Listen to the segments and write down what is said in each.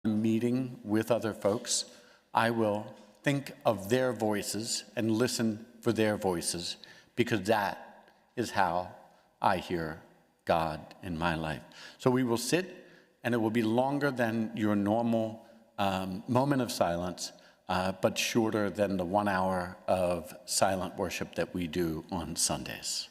meeting with other folks, I will think of their voices and listen for their voices, because that is how I hear God in my life. So we will sit, and it will be longer than your normal moment of silence, but shorter than the 1 hour of silent worship that we do on Sundays.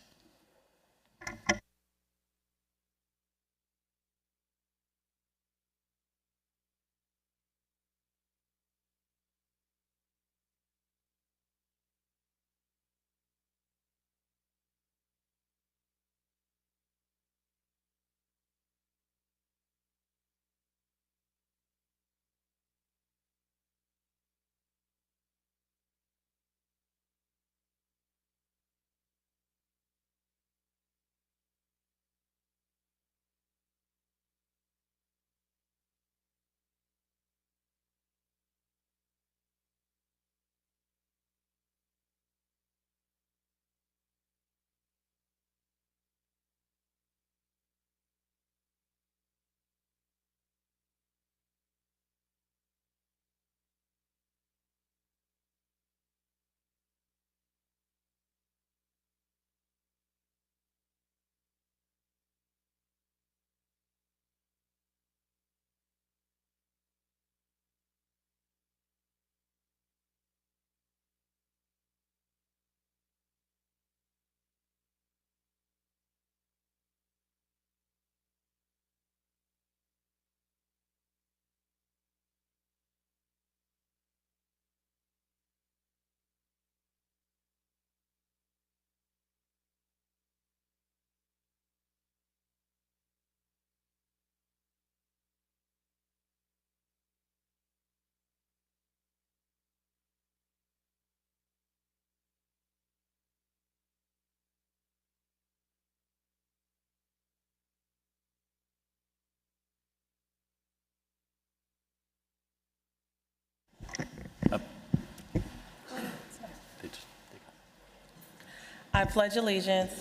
I pledge allegiance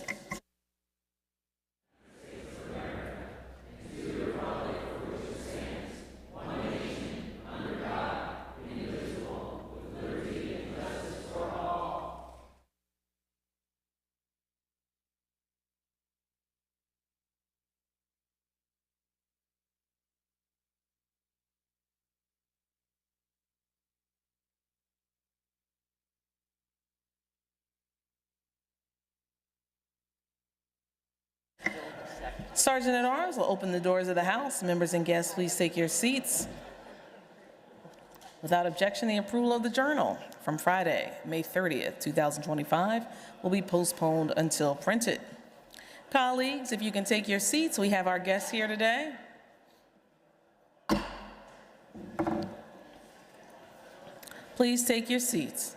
Sergeant at Arms will open the doors of the House. Members and guests, please take your seats. Without objection, the approval of the Journal from Friday, May 30th, 2025 will be postponed until printed. Colleagues, if you can take your seats, we have our guests here today. Please take your seats.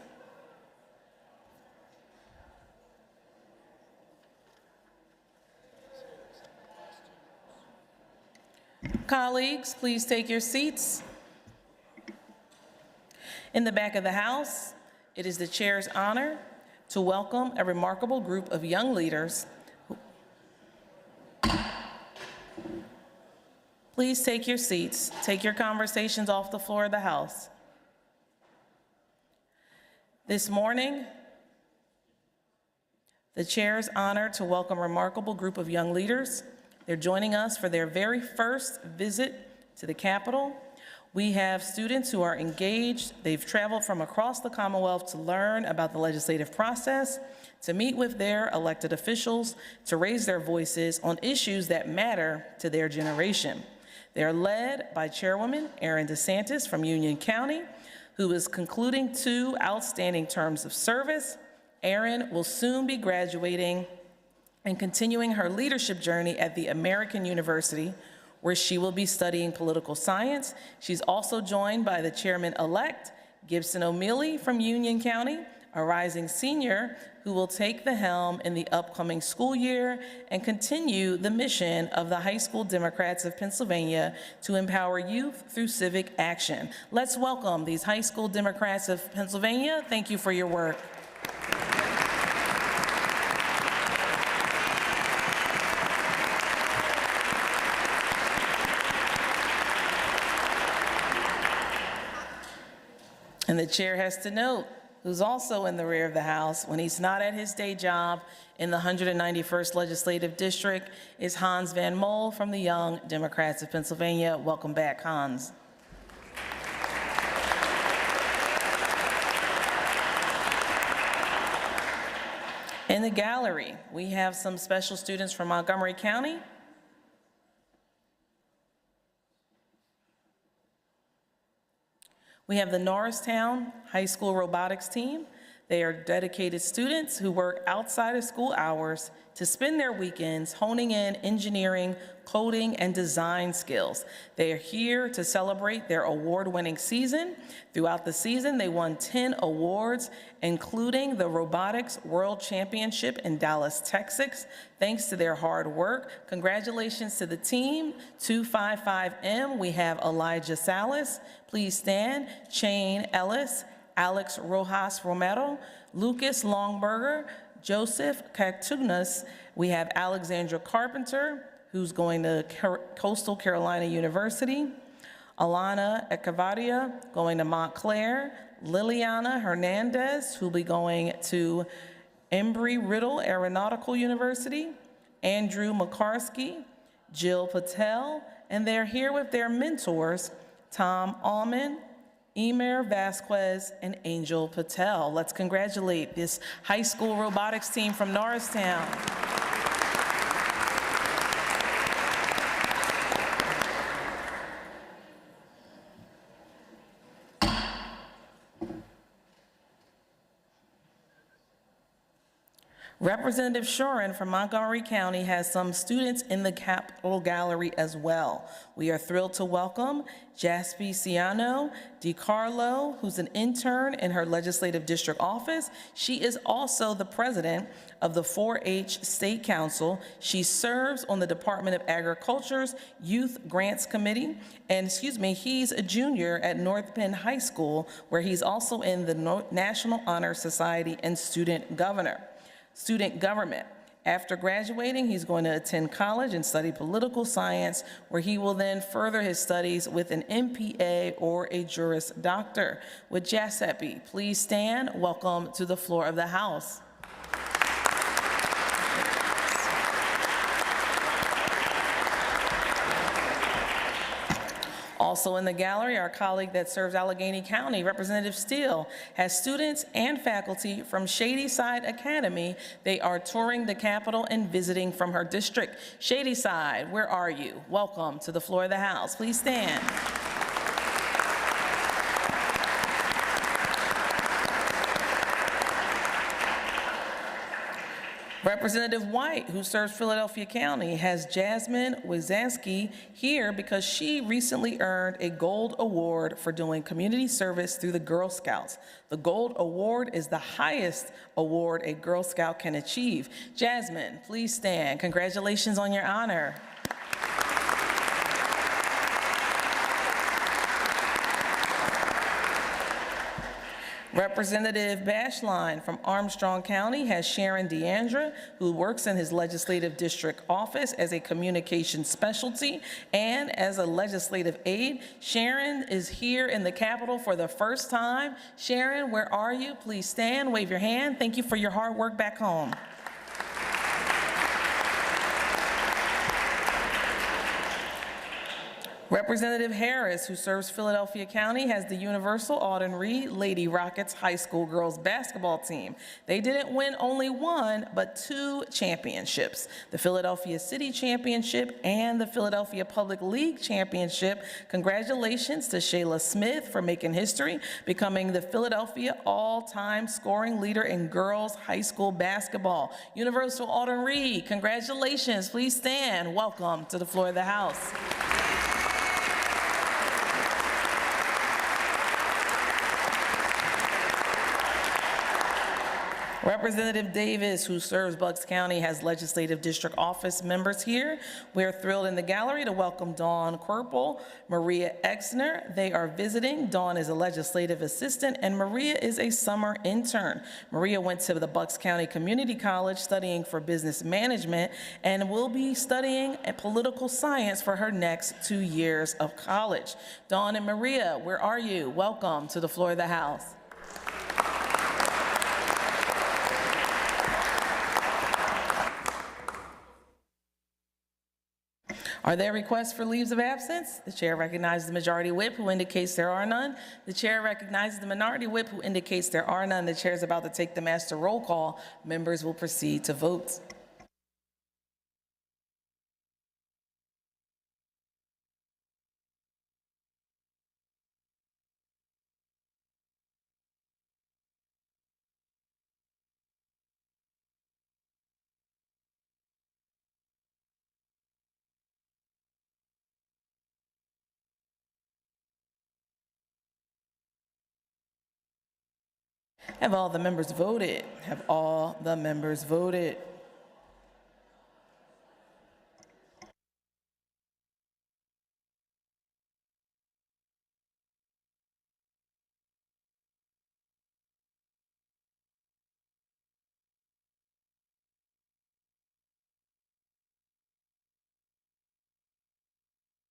Colleagues, please take your seats. In the back of the House, it is the Chair's honor to welcome a remarkable group of young leaders. Please take your seats. Take your conversations off the floor of the House. This morning, the Chair's honor to welcome a remarkable group of young leaders. They're joining us for their very first visit to the Capitol. We have students who are engaged. They've traveled from across the Commonwealth to learn about the legislative process, to meet with their elected officials, to raise their voices on issues that matter to their generation. They're led by Chairwoman Erin DeSantis from Union County, who is concluding 2 outstanding terms of service. Erin will soon be graduating and continuing her leadership journey at the American University, where she will be studying political science. She's also joined by the Chairman-elect, Gibson O'Meally from Union County, a rising senior who will take the helm in the upcoming school year and continue the mission of the High School Democrats of Pennsylvania to empower youth through civic action. Let's welcome these High School Democrats of Pennsylvania. Thank you for your work. And the chair has to note, who's also in the rear of the House when he's not at his day job in the 191st Legislative District, is Hans Van Mol from the Young Democrats of Pennsylvania. Welcome back, Hans. In the gallery, we have some special students from Montgomery County. We have the Norristown High School robotics team. They are dedicated students who work outside of school hours to spend their weekends honing in engineering, coding, and design skills. They are here to celebrate their award-winning season. Throughout the season, they won 10 awards, including the Robotics World Championship in Dallas, Texas. Thanks to their hard work, congratulations to the team. 255M, we have Elijah Salas. Please stand. Shane Ellis, Alex Rojas Romero, Lucas Longberger, Joseph Cactunas. We have Alexandra Carpenter, who's going to Coastal Carolina University. Alana Echevarria going to Montclair. Liliana Hernandez, who'll be going to Embry-Riddle Aeronautical University. Andrew McCarsky, Jill Patel, and they're here with their mentors, Tom Allman, Emer Vasquez, and Angel Patel. Let's congratulate this high school robotics team from Norristown. Representative Shoren from Montgomery County has some students in the Capitol Gallery as well. We are thrilled to welcome Jaspi Ciano DiCarlo, who's an intern in her legislative district office. She is also the president of the 4-H State Council. She serves on the Department of Agriculture's Youth Grants Committee. And he's a junior at North Penn High School, where he's also in the National Honor Society and student government. After graduating, he's going to attend college and study political science, where he will then further his studies with an MPA or a Juris Doctor. With Giuseppe, please stand. Welcome to the floor of the House. Also in the gallery, our colleague that serves Allegheny County, Representative Steele, has students and faculty from Shadyside Academy. They are touring the Capitol and visiting from her district. Shadyside, where are you? Welcome to the floor of the House. Please stand. Representative White, who serves Philadelphia County, has Jasmine Wizanski here because she recently earned a Gold Award for doing community service through the Girl Scouts. The Gold Award is the highest award a Girl Scout can achieve. Jasmine, please stand. Congratulations on your honor. Representative Bashline from Armstrong County has Sharon Deandra, who works in his legislative district office as a communications specialty and as a legislative aide. Sharon is here in the Capitol for the first time. Sharon, where are you? Please stand, wave your hand. Thank you for your hard work back home. Representative Harris, who serves Philadelphia County, has the Universal Alden Reed Lady Rockets High School girls basketball team. They didn't win only one, but 2 championships, the Philadelphia City Championship and the Philadelphia Public League Championship. Congratulations to Shayla Smith for making history, becoming the Philadelphia all-time scoring leader in girls high school basketball. Universal Alden Reed, congratulations. Please stand. Welcome to the floor of the House. Representative Davis, who serves Bucks County, has legislative district office members here. We're thrilled in the gallery to welcome Dawn Quirple, Maria Exner. They are visiting. Dawn is a legislative assistant, and Maria is a summer intern. Maria went to the Bucks County Community College studying for business management and will be studying political science for her next 2 years of college. Dawn and Maria, where are you? Welcome to the floor of the House. Are there requests for leaves of absence? The chair recognizes the majority whip, who indicates there are none. The chair recognizes the minority whip, who indicates there are none. The chair is about to take the master roll call. Members will proceed to vote. Have all the members voted? Have all the members voted?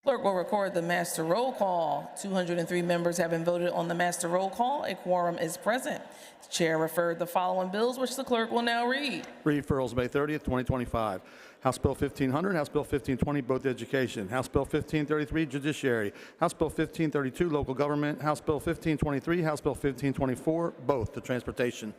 Clerk will record the master roll call. 203 members have been voted on the master roll call. A quorum is present. The chair referred the following bills, which the clerk will now read. Referrals May 30th, 2025. House Bill 1500, House Bill 1520, both education. House Bill 1533, judiciary. House Bill 1532, local government. House Bill 1523, House Bill 1524, both to transportation.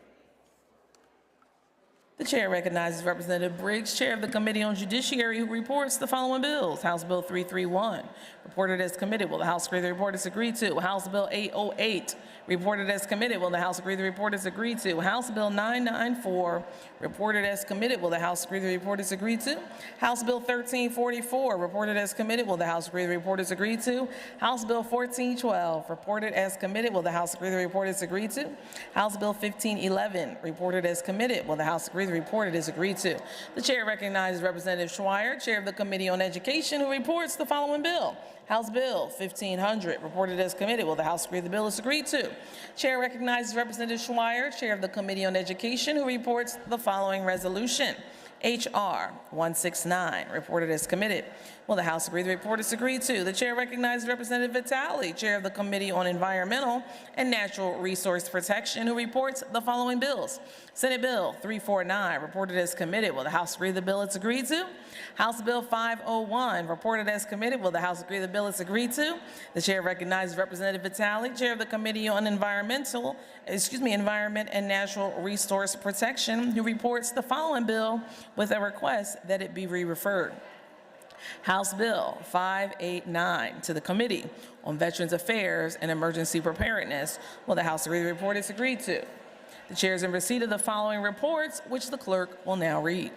The chair recognizes Representative Briggs, Chair of the Committee on Judiciary, who reports the following bills. House Bill 331, reported as committee. Will the House agree the report is agreed to? House Bill 808, reported as committee. Will the House agree the report is agreed to? House Bill 994, reported as committee. Will the House agree the report is agreed to? House Bill 1344, reported as committee. Will the House agree the report is agreed to? House Bill 1412, reported as committee. Will the House agree the report is agreed to? House Bill 1511, reported as committee. Will the House agree the report is agreed to? The chair recognizes Representative Schweier, Chair of the Committee on Education, who reports the following bill. House Bill 1500, reported as committee. Will the House agree the bill is agreed to? Chair recognizes Representative Schweier, Chair of the Committee on Education, who reports the following resolution. H.R. 169, reported as committed. Will the House agree the report is agreed to? The chair recognizes Representative Vitale, Chair of the Committee on Environmental and Natural Resource Protection, who reports the following bills. Senate Bill 349, reported as committed. Will the House agree the bill is agreed to? House Bill 501, reported as committed. Will the House agree the bill is agreed to? The chair recognizes Representative Vitale, Chair of the Committee on Environment and Natural Resource Protection, who reports the following bill with a request that it be re-referred. House Bill 589 to the Committee on Veterans Affairs and Emergency Preparedness. Will the House agree the report is agreed to? The chair is in receipt of the following reports, which the clerk will now read.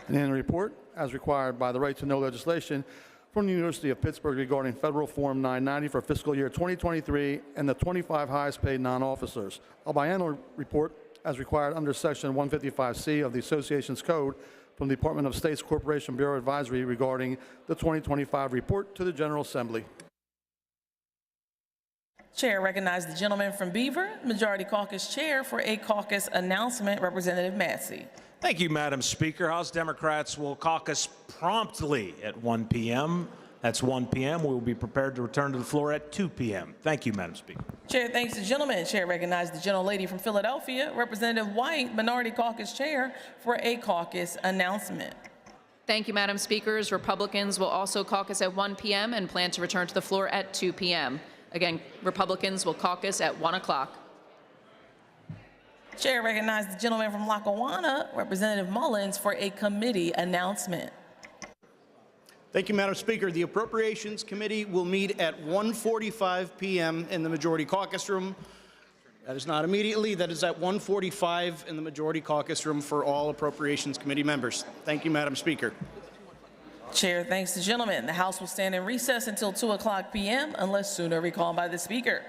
And in the report, as required by the right to know legislation from the University of Pittsburgh regarding Federal Form 990 for fiscal year 2023 and the 25 highest paid non-officers. A biennial report as required under Section 155C of the Association's Code from the Department of State's Corporation Bureau Advisory regarding the 2025 report to the General Assembly. Chair recognizes the gentleman from Beaver, Majority Caucus Chair, for a caucus announcement. Representative Massey. Thank you, Madam Speaker. House Democrats will caucus promptly at 1 p.m. That's 1 p.m. We will be prepared to return to the floor at 2 p.m. Thank you, Madam Speaker. Chair thanks the gentleman. Chair recognizes the gentlelady from Philadelphia, Representative White, Minority Caucus Chair, for a caucus announcement. Thank you, Madam Speakers. Republicans will also caucus at 1 p.m. and plan to return to the floor at 2 p.m. Again, Republicans will caucus at 1 o'clock. Chair recognizes the gentleman from Lackawanna, Representative Mullins, for a committee announcement. Thank you, Madam Speaker. The Appropriations Committee will meet at 1:45 p.m. in the Majority Caucus Room. That is not immediately. That is at 1:45 in the Majority Caucus Room for all Appropriations Committee members. Thank you, Madam Speaker. Chair thanks the gentleman. The House will stand in recess until 2 o'clock p.m. unless sooner recalled by the Speaker.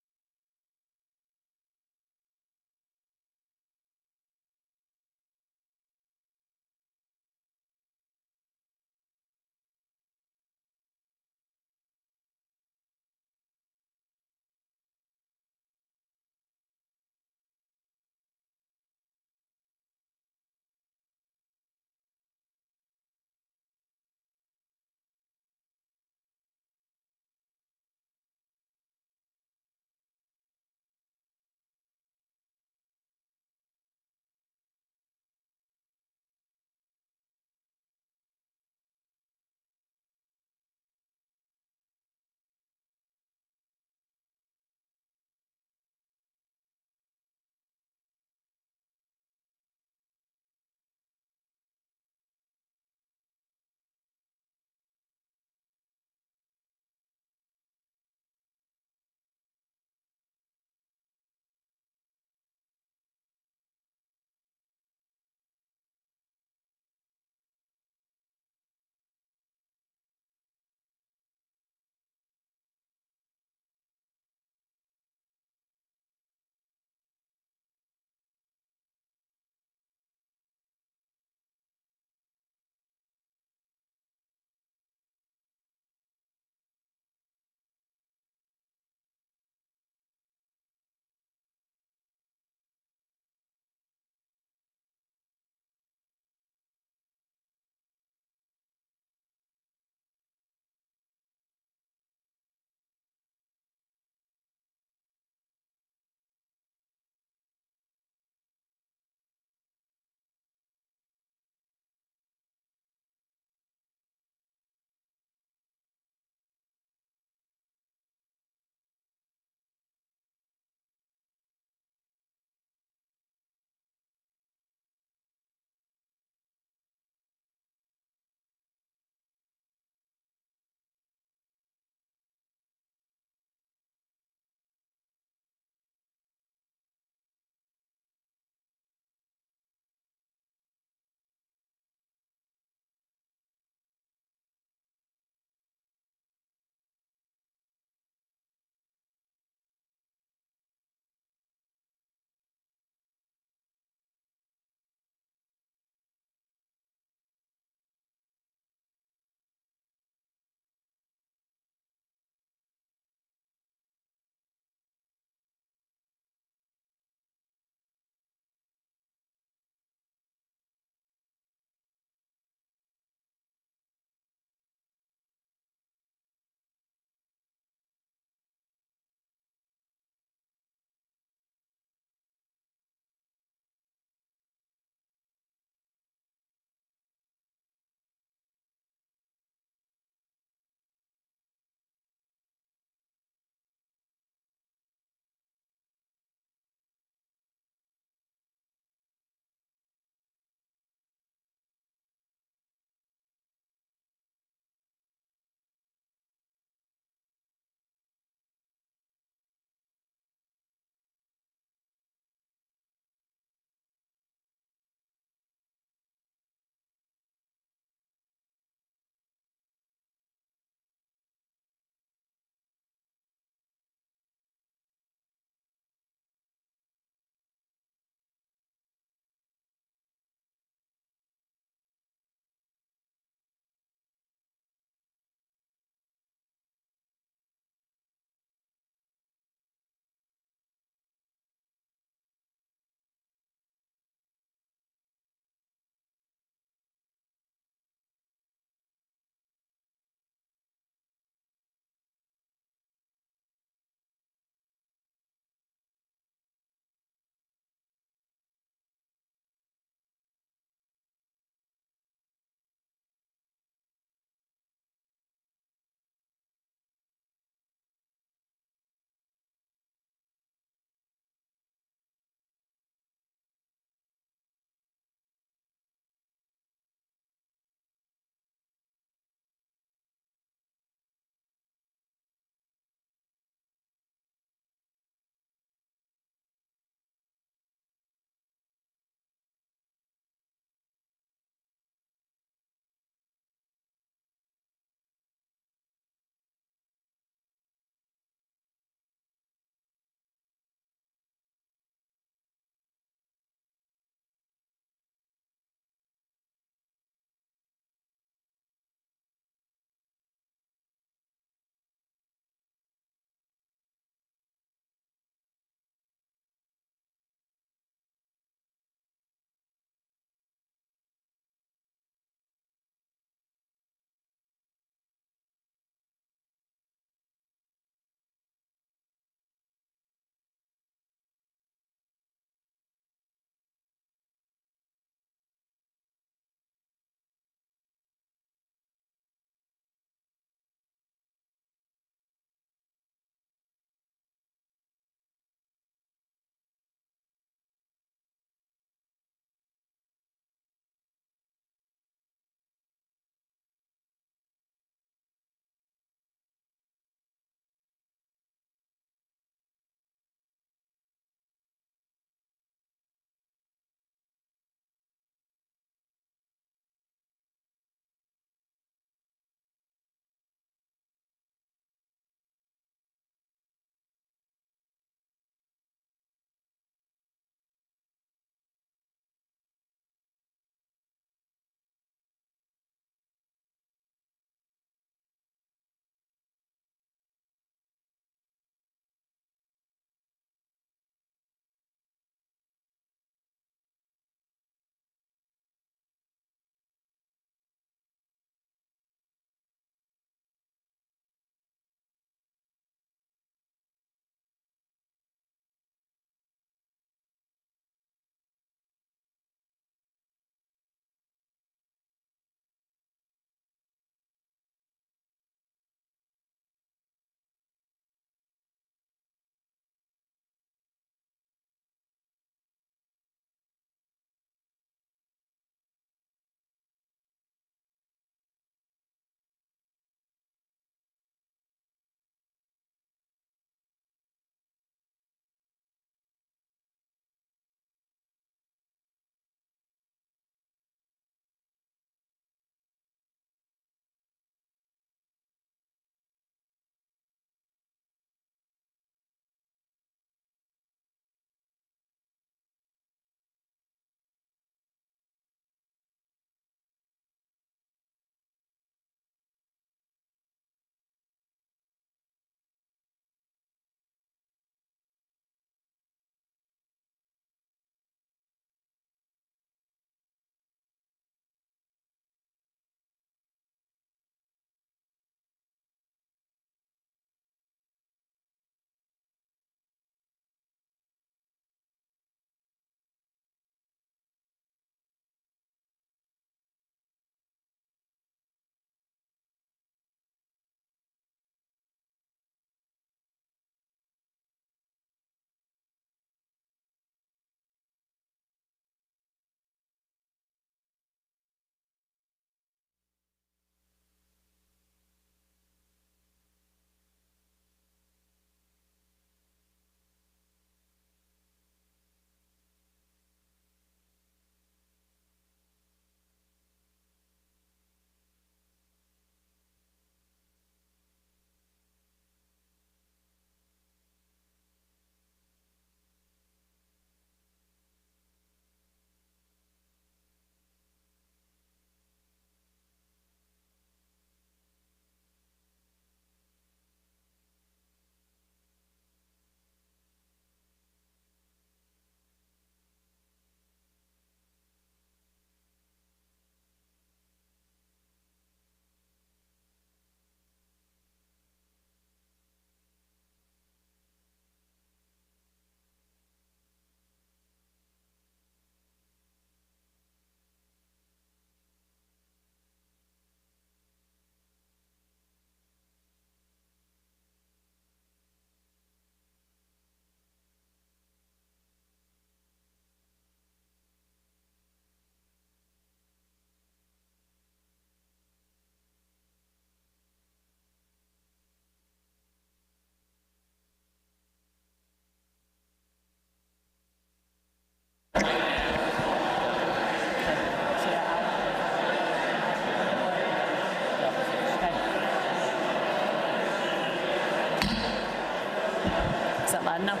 that loud enough?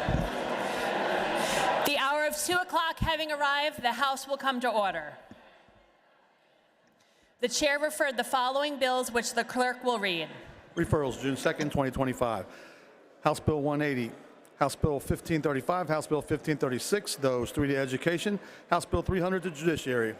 The hour of 2 o'clock having arrived, the House will come to order. The chair referred the following bills, which the clerk will read. Referrals, June 2nd, 2025. House Bill 180, House Bill 1535, House Bill 1536, those three to education, House Bill 300 to judiciary.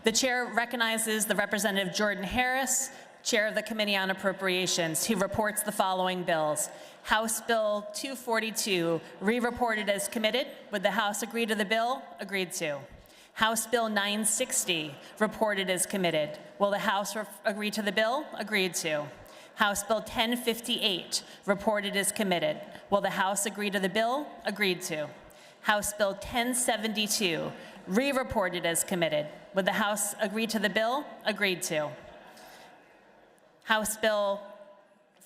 The chair recognizes the Representative Jordan Harris, Chair of the Committee on Appropriations, who reports the following bills. House Bill 242, re-reported as committed. Would the House agree to the bill? Agreed to. House Bill 960, reported as committed. Will the House agree to the bill? Agreed to. House Bill 1058, reported as committed. Will the House agree to the bill? Agreed to. House Bill 1072, re-reported as committed. Would the House agree to the bill? Agreed to. House Bill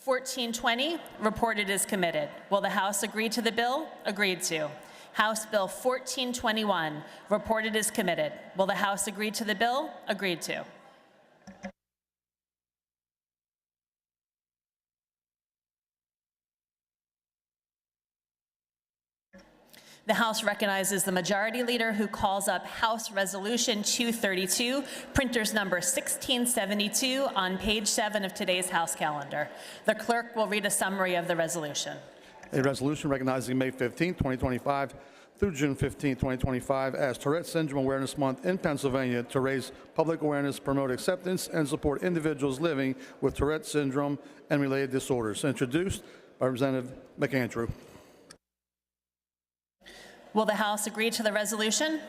1420, reported as committed. Will the House agree to the bill? Agreed to. House Bill 1421, reported as committed. Will the House agree to the bill? Agreed to. The House recognizes the Majority Leader, who calls up House Resolution 232, printers number 1672, on page 7 of today's House calendar. The clerk will read a summary of the resolution. A resolution recognizing May 15, 2025 through June 15, 2025 as Tourette Syndrome Awareness Month in Pennsylvania to raise public awareness, promote acceptance, and support individuals living with Tourette syndrome and related disorders. Introduced by Representative McAndrew. Will the House agree to the resolution?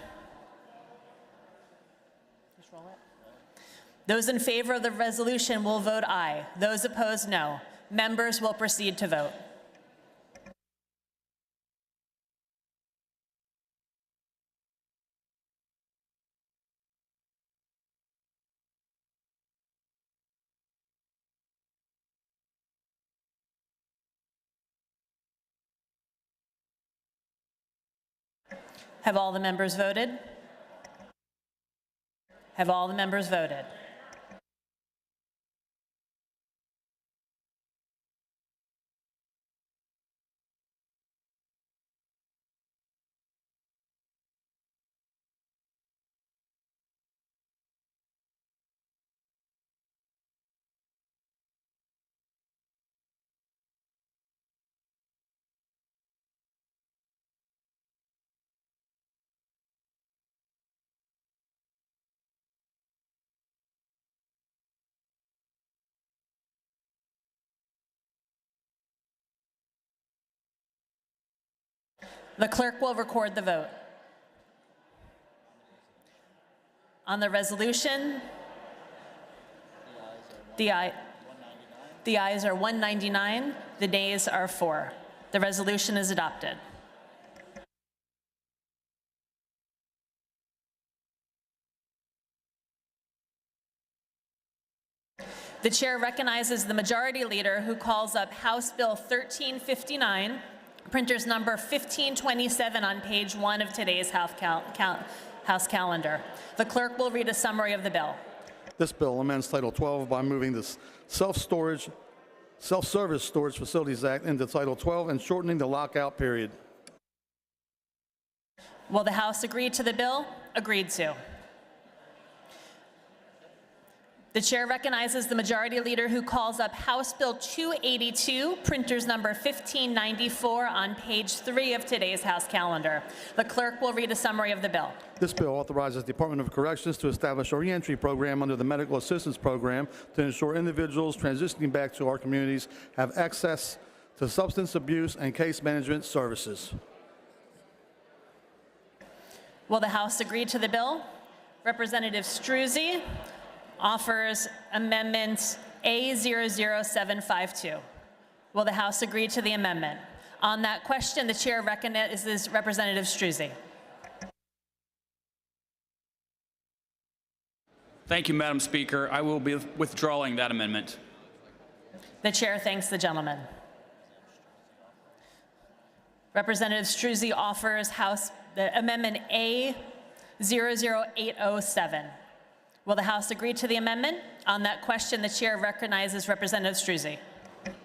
Those in favor of the resolution will vote aye. Those opposed, no. Members will proceed to vote. Have all the members voted? Have all the members voted? The clerk will record the vote. On the resolution, the ayes are 199, the nays are 4. The resolution is adopted. The chair recognizes the Majority Leader, who calls up House Bill 1359, printers number 1527, on page 1 of today's House calendar. The clerk will read a summary of the bill. This bill amends Title 12 by moving the Self-Service Storage Facilities Act into Title 12 and shortening the lockout period. Will the House agree to the bill? Agreed to. The chair recognizes the Majority Leader, who calls up House Bill 282, printers number 1594, on page 3 of today's House calendar. The clerk will read a summary of the bill. This bill authorizes the Department of Corrections to establish a reentry program under the Medical Assistance Program to ensure individuals transitioning back to our communities have access to substance abuse and case management services. Will the House agree to the bill? Representative Struzzi offers Amendment A00752. Will the House agree to the amendment? On that question, the chair recognizes Representative Struzzi. Thank you, Madam Speaker. I will be withdrawing that amendment. The chair thanks the gentleman. Representative Struzzi offers House the amendment A00807. Will the House agree to the amendment? On that question, the chair recognizes Representative Struzzi.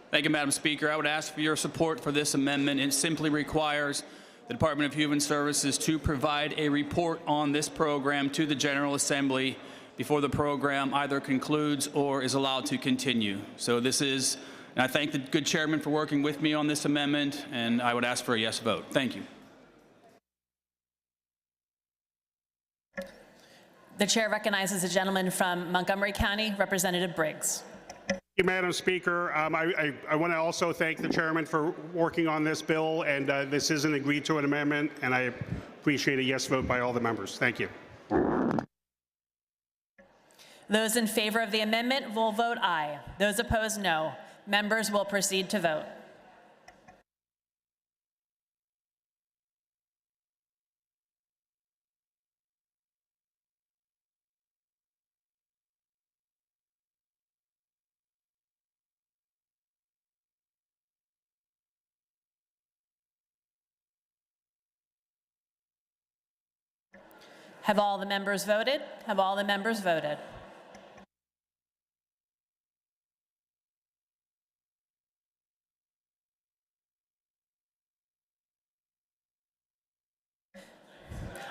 Thank you, Madam Speaker. I would ask for your support for this amendment. It simply requires the Department of Human Services to provide a report on this program to the General Assembly before the program either concludes or is allowed to continue. So this is, and I thank the good chairman for working with me on this amendment, and I would ask for a yes vote. Thank you. The chair recognizes the gentleman from Montgomery County, Representative Briggs. Thank you, Madam Speaker. I want to also thank the chairman for working on this bill, and this is an agreed to an amendment, and I appreciate a yes vote by all the members. Thank you. Those in favor of the amendment will vote aye. Those opposed, no. Members will proceed to vote. Have all the members voted? Have all the members voted?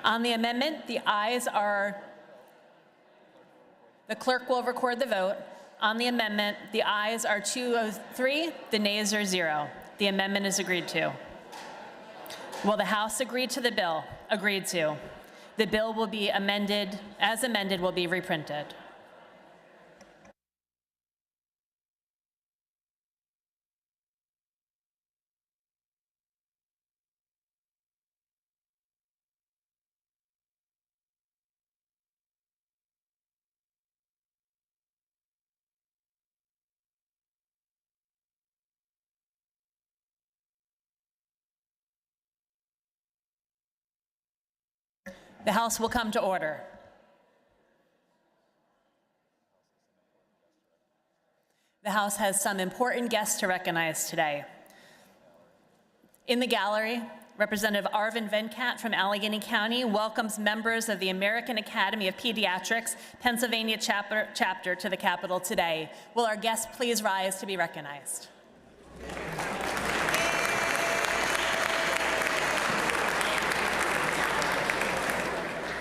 On the amendment, the ayes are, the clerk will record the vote. On the amendment, the ayes are 203, the nays are 0. The amendment is agreed to. Will the House agree to the bill? Agreed to. The bill will be amended, as amended, will be reprinted. The House will come to order. The House has some important guests to recognize today. In the gallery, Representative Arvind Venkat from Allegheny County welcomes members of the American Academy of Pediatrics, Pennsylvania chapter to the Capitol today. Will our guests please rise to be recognized?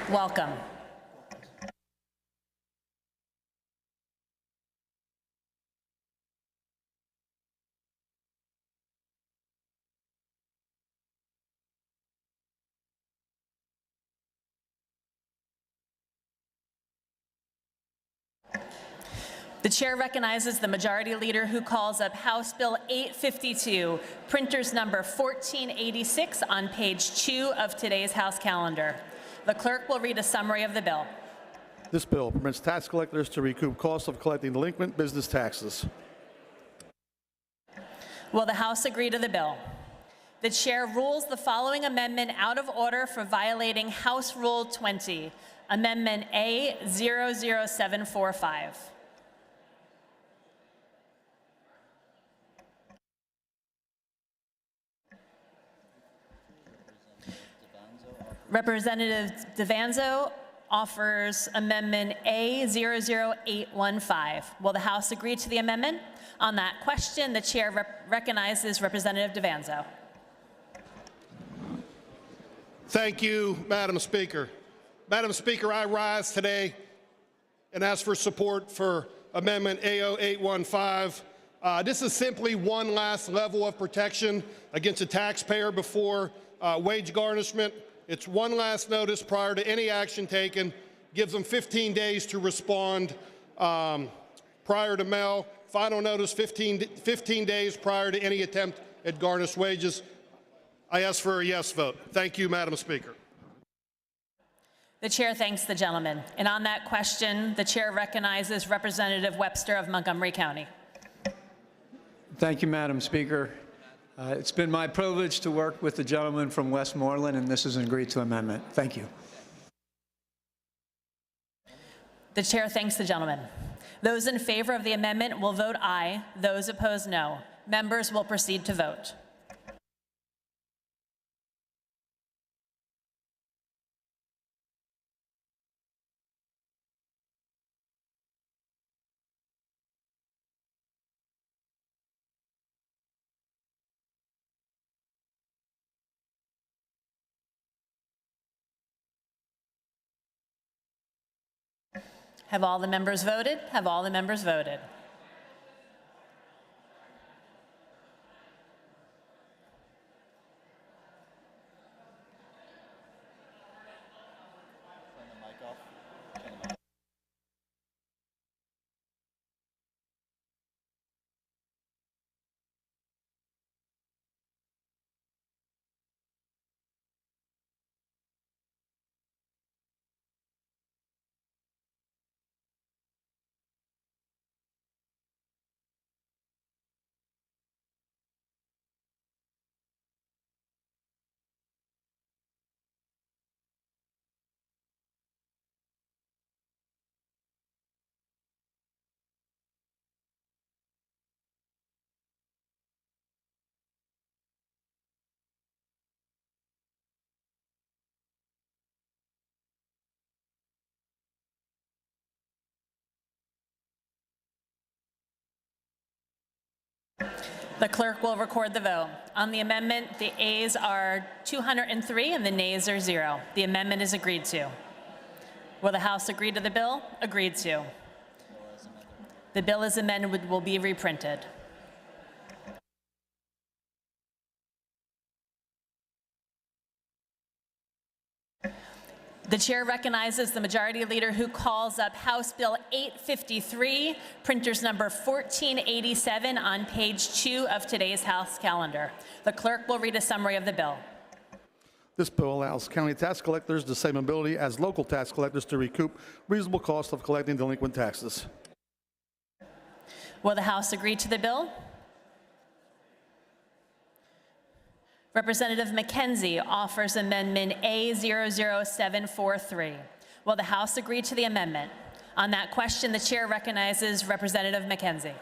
Welcome. The chair recognizes the majority leader who calls up House Bill 852, printers number 1486 on page 2 of today's House calendar. The clerk will read a summary of the bill. This bill permits tax collectors to recoup costs of collecting delinquent business taxes. Will the House agree to the bill? The chair rules the following amendment out of order for violating House Rule 20, Amendment A00745. Representative Devanzo offers Amendment A00815. Will the House agree to the amendment? On that question, the chair recognizes Representative Devanzo. Thank you, Madam Speaker. Madam Speaker, I rise today and ask for support for Amendment A0815. This is simply one last level of protection against a taxpayer before wage garnishment. It's one last notice prior to any action taken, gives them 15 days to respond prior to mail. Final notice 15 days prior to any attempt at garnished wages. I ask for a yes vote. Thank you, Madam Speaker. The chair thanks the gentleman. And on that question, the chair recognizes Representative Webster of Montgomery County. Thank you, Madam Speaker. It's been my privilege to work with the gentleman from Westmoreland, and this is an agreed-to amendment. Thank you. The chair thanks the gentleman. Those in favor of the amendment will vote aye. Those opposed, no. Members will proceed to vote. Have all the members voted? Have all the members voted? The clerk will record the vote. On the amendment, the ayes are 203 and the nays are 0. The amendment is agreed to. Will the House agree to the bill? Agreed to. The bill as amended will be reprinted. The chair recognizes the majority leader who calls up House Bill 853, printers number 1487 on page 2 of today's House calendar. The clerk will read a summary of the bill. This bill allows county tax collectors the same ability as local tax collectors to recoup reasonable cost of collecting delinquent taxes. Will the House agree to the bill? Representative McKenzie offers Amendment A00743. Will the House agree to the amendment? On that question, the chair recognizes Representative McKenzie.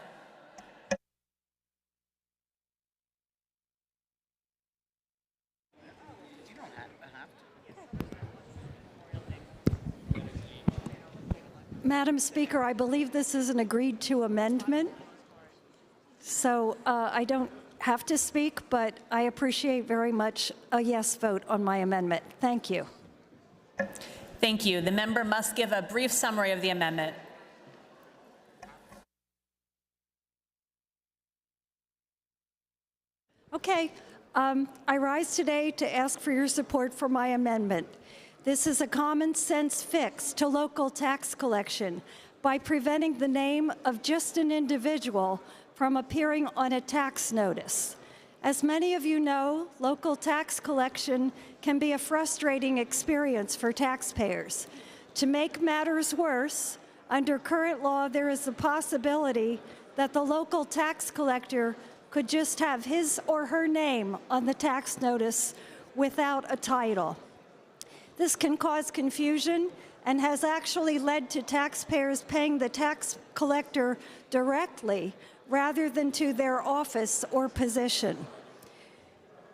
Madam Speaker, I believe this is an agreed to amendment, so I don't have to speak, but I appreciate very much a yes vote on my amendment. Thank you. Thank you. The member must give a brief summary of the amendment. Okay, I rise today to ask for your support for my amendment. This is a common sense fix to local tax collection by preventing the name of just an individual from appearing on a tax notice. As many of you know, local tax collection can be a frustrating experience for taxpayers. To make matters worse, under current law, there is a possibility that the local tax collector could just have his or her name on the tax notice without a title. This can cause confusion and has actually led to taxpayers paying the tax collector directly rather than to their office or position.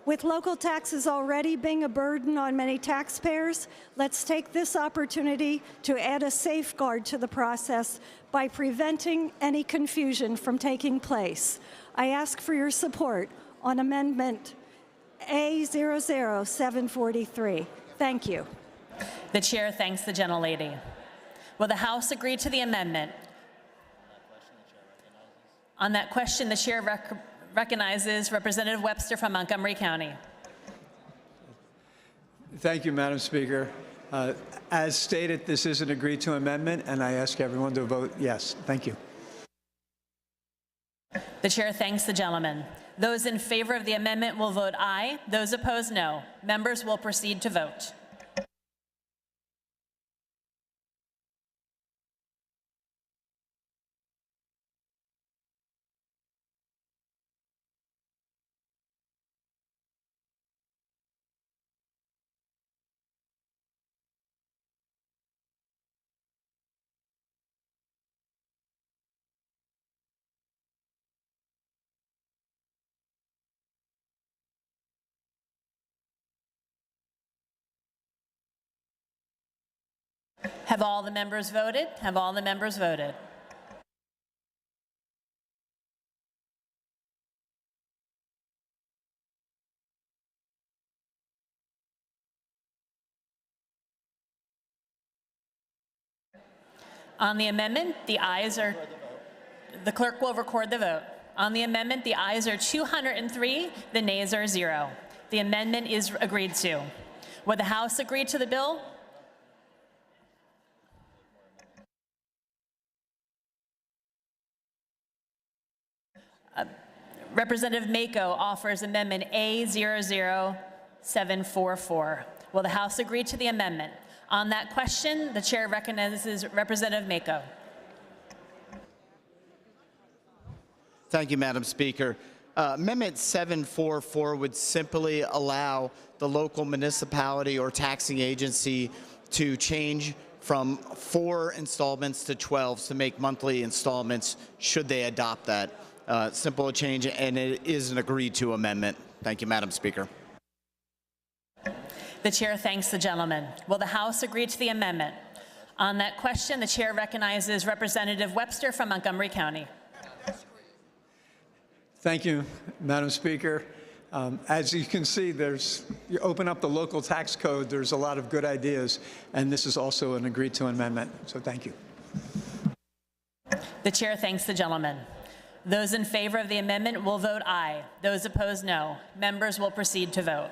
With local taxes already being a burden on many taxpayers, let's take this opportunity to add a safeguard to the process by preventing any confusion from taking place. I ask for your support on Amendment A00743. Thank you. The chair thanks the gentlelady. Will the House agree to the amendment? On that question, the chair recognizes Representative Webster from Montgomery County. Thank you, Madam Speaker. As stated, this is an agreed to amendment, and I ask everyone to vote yes. Thank you. The chair thanks the gentleman. Those in favor of the amendment will vote aye. Those opposed, no. Members will proceed to vote. Have all the members voted? Have all the members voted? On the amendment, the clerk will record the vote. On the amendment, the ayes are 203, the nays are 0. The amendment is agreed to. Would the House agree to the bill? Representative Mako offers Amendment A00744. Will the House agree to the amendment? On that question, the chair recognizes Representative Mako. Thank you, Madam Speaker. Amendment 744 would simply allow the local municipality or taxing agency to change from 4 installments to 12 to make monthly installments should they adopt that. Simple change, and it is an agreed-to amendment. Thank you, Madam Speaker. The chair thanks the gentleman. Will the House agree to the amendment? On that question, the chair recognizes Representative Webster from Montgomery County. Thank you, Madam Speaker. As you can see, you open up the local tax code, there's a lot of good ideas, and this is also an agreed-to amendment, so thank you. The chair thanks the gentleman. Those in favor of the amendment will vote aye. Those opposed, no. Members will proceed to vote.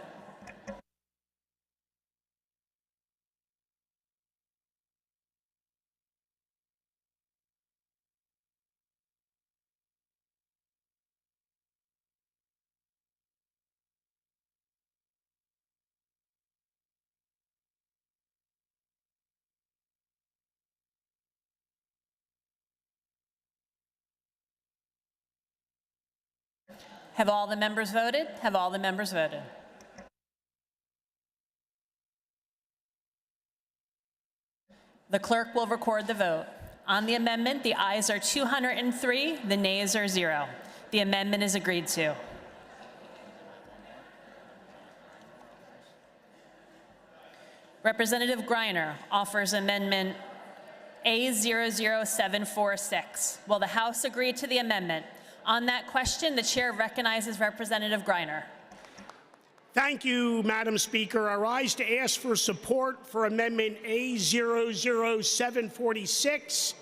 Have all the members voted? Have all the members voted? The clerk will record the vote. On the amendment, the ayes are 203, the nays are 0. The amendment is agreed to. Representative Greiner offers Amendment A00746. Will the House agree to the amendment? On that question, the chair recognizes Representative Greiner. Thank you, Madam Speaker. I rise to ask for support for Amendment A00746.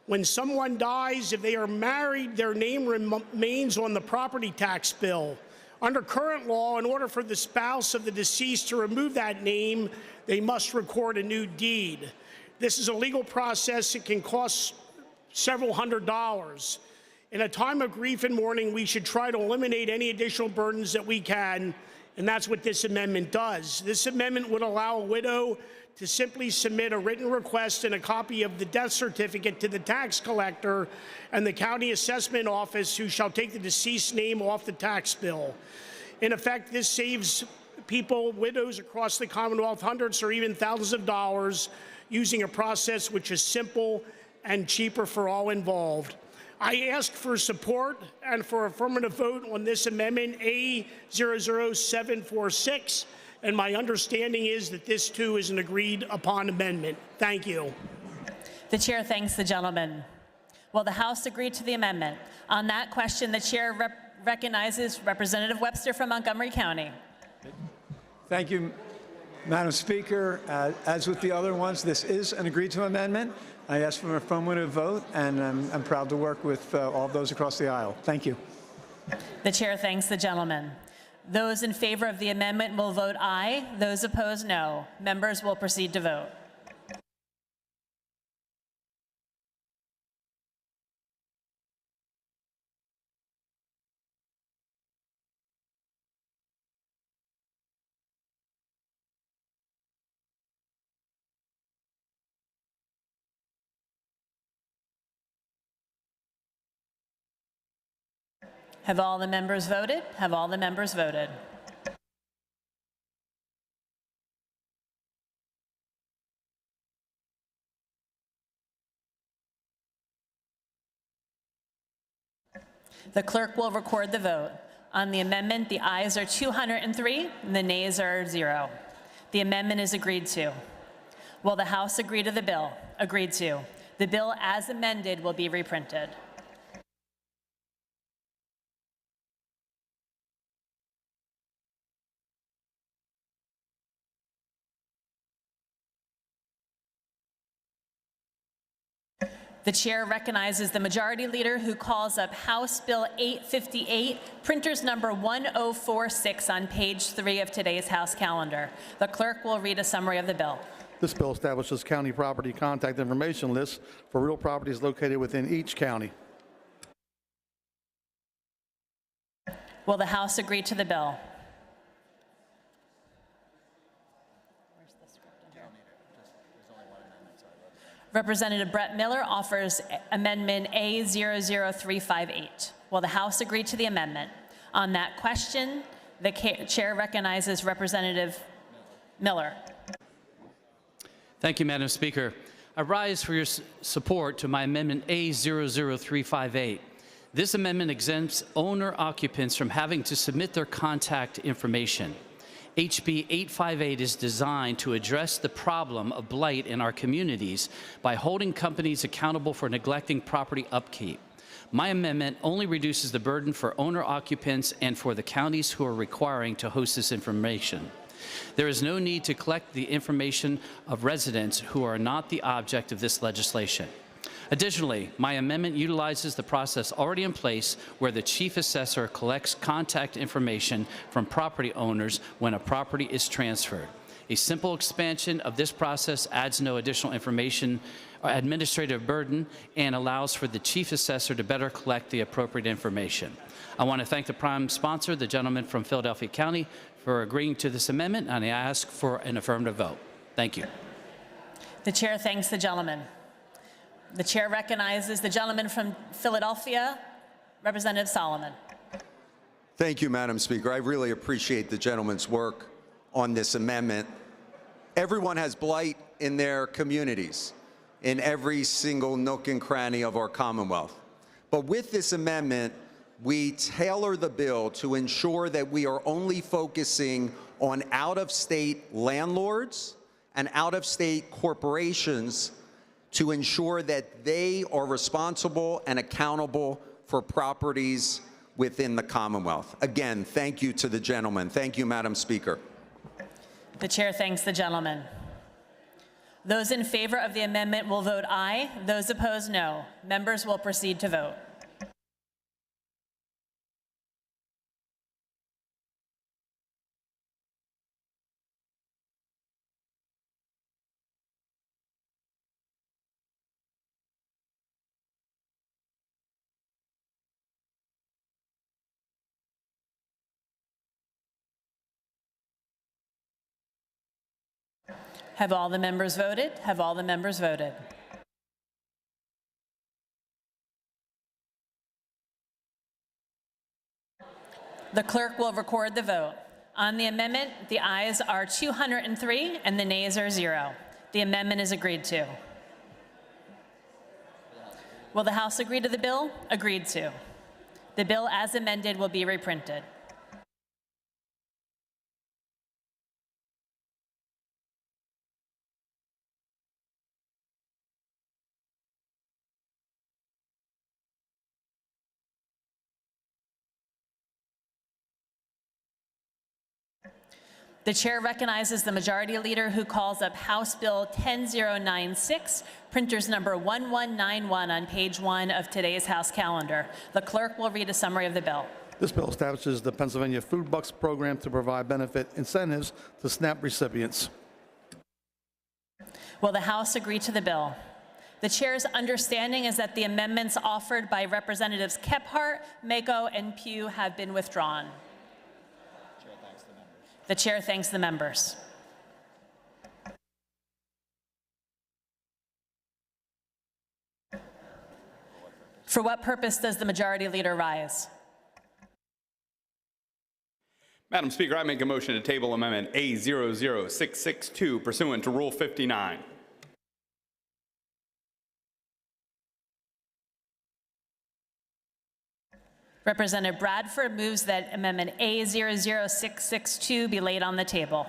When someone dies, if they are married, their name remains on the property tax bill. Under current law, in order for the spouse of the deceased to remove that name, they must record a new deed. This is a legal process. It can cost several $100s. In a time of grief and mourning, we should try to eliminate any additional burdens that we can, and that's what this amendment does. This amendment would allow a widow to simply submit a written request and a copy of the death certificate to the tax collector and the county assessment office, who shall take the deceased's name off the tax bill. In effect, this saves people, widows across the Commonwealth, hundreds or even thousands of dollars, using a process which is simple and cheaper for all involved. I ask for support and for affirmative vote on this amendment A00746, and my understanding is that this too is an agreed upon amendment. Thank you. The chair thanks the gentleman. Will the House agree to the amendment? On that question, the chair recognizes Representative Webster from Montgomery County. Thank you, Madam Speaker. As with the other ones, this is an agreed-to amendment. I ask for an affirmative vote, and I'm proud to work with all those across the aisle. Thank you. The chair thanks the gentleman. Those in favor of the amendment will vote aye. Those opposed, no. Members will proceed to vote. Have all the members voted? Have all the members voted? The clerk will record the vote. On the amendment, the ayes are 203 and the nays are 0. The amendment is agreed to. Will the House agree to the bill? Agreed to. The bill as amended will be reprinted. The chair recognizes the majority leader who calls up House Bill 858, printers number 1046 on page 3 of today's House calendar. The clerk will read a summary of the bill. This bill establishes county property contact information lists for real properties located within each county. Will the House agree to the bill? Representative Brett Miller offers Amendment A00358. Will the House agree to the amendment? On that question, the chair recognizes Representative Miller. Thank you, Madam Speaker. I rise for your support to my Amendment A00358. This amendment exempts owner-occupants from having to submit their contact information. HB 858 is designed to address the problem of blight in our communities by holding companies accountable for neglecting property upkeep. My amendment only reduces the burden for owner-occupants and for the counties who are requiring to host this information. There is no need to collect the information of residents who are not the object of this legislation. Additionally, my amendment utilizes the process already in place where the chief assessor collects contact information from property owners when a property is transferred. A simple expansion of this process adds no additional information or administrative burden and allows for the chief assessor to better collect the appropriate information. I want to thank the prime sponsor, the gentleman from Philadelphia County, for agreeing to this amendment, and I ask for an affirmative vote. Thank you. The chair thanks the gentleman. The chair recognizes the gentleman from Philadelphia, Representative Solomon. Thank you, Madam Speaker. I really appreciate the gentleman's work on this amendment. Everyone has blight in their communities, in every single nook and cranny of our Commonwealth. But with this amendment, we tailor the bill to ensure that we are only focusing on out-of-state landlords and out-of-state corporations to ensure that they are responsible and accountable for properties within the Commonwealth. Again, thank you to the gentleman. Thank you, Madam Speaker. The chair thanks the gentleman. Those in favor of the amendment will vote aye. Those opposed, no. Members will proceed to vote. Have all the members voted? Have all the members voted? The clerk will record the vote. On the amendment, the ayes are 203 and the nays are 0. The amendment is agreed to. Will the House agree to the bill? Agreed to. The bill as amended will be reprinted. The chair recognizes the majority leader who calls up House Bill 10096, printers number 1191 on page 1 of today's House calendar. The clerk will read a summary of the bill. This bill establishes the Pennsylvania Food Bucks program to provide benefit incentives to SNAP recipients. Will the House agree to the bill? The chair's understanding is that the amendments offered by Representatives Kephart, Mako, and Pugh have been withdrawn. The chair thanks the members. For what purpose does the majority leader rise? Madam Speaker, I make a motion to table Amendment A00662 pursuant to Rule 59. Representative Bradford moves that Amendment A00662 be laid on the table.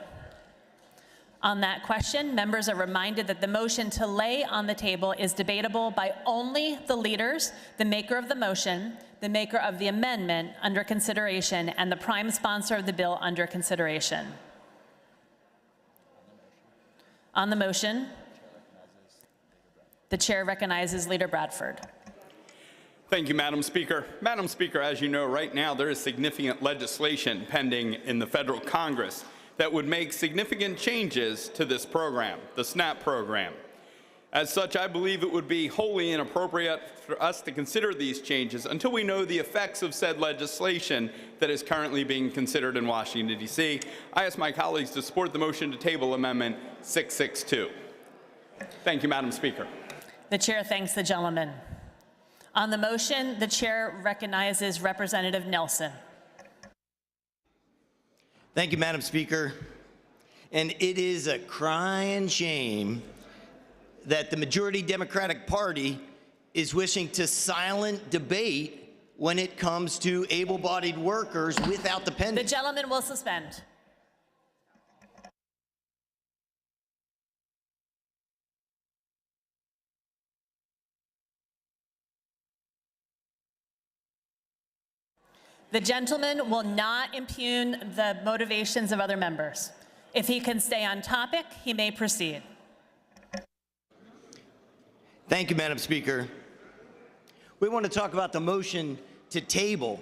On that question, members are reminded that the motion to lay on the table is debatable by only the leaders, the maker of the motion, the maker of the amendment under consideration, and the prime sponsor of the bill under consideration. On the motion, The chair recognizes Leader Bradford. Thank you, Madam Speaker. Madam Speaker, as you know, right now there is significant legislation pending in the federal Congress that would make significant changes to this program, the SNAP program. As such, I believe it would be wholly inappropriate for us to consider these changes until we know the effects of said legislation that is currently being considered in Washington, D.C. I ask my colleagues to support the motion to table Amendment 662. Thank you, Madam Speaker. The chair thanks the gentleman. On the motion, the chair recognizes Representative Nelson. Thank you, Madam Speaker. And it is a crying shame that the majority Democratic Party is wishing to silent debate when it comes to able-bodied workers without dependents. The gentleman will suspend. The gentleman will not impugn the motivations of other members. If he can stay on topic, he may proceed. Thank you, Madam Speaker. We want to talk about the motion to table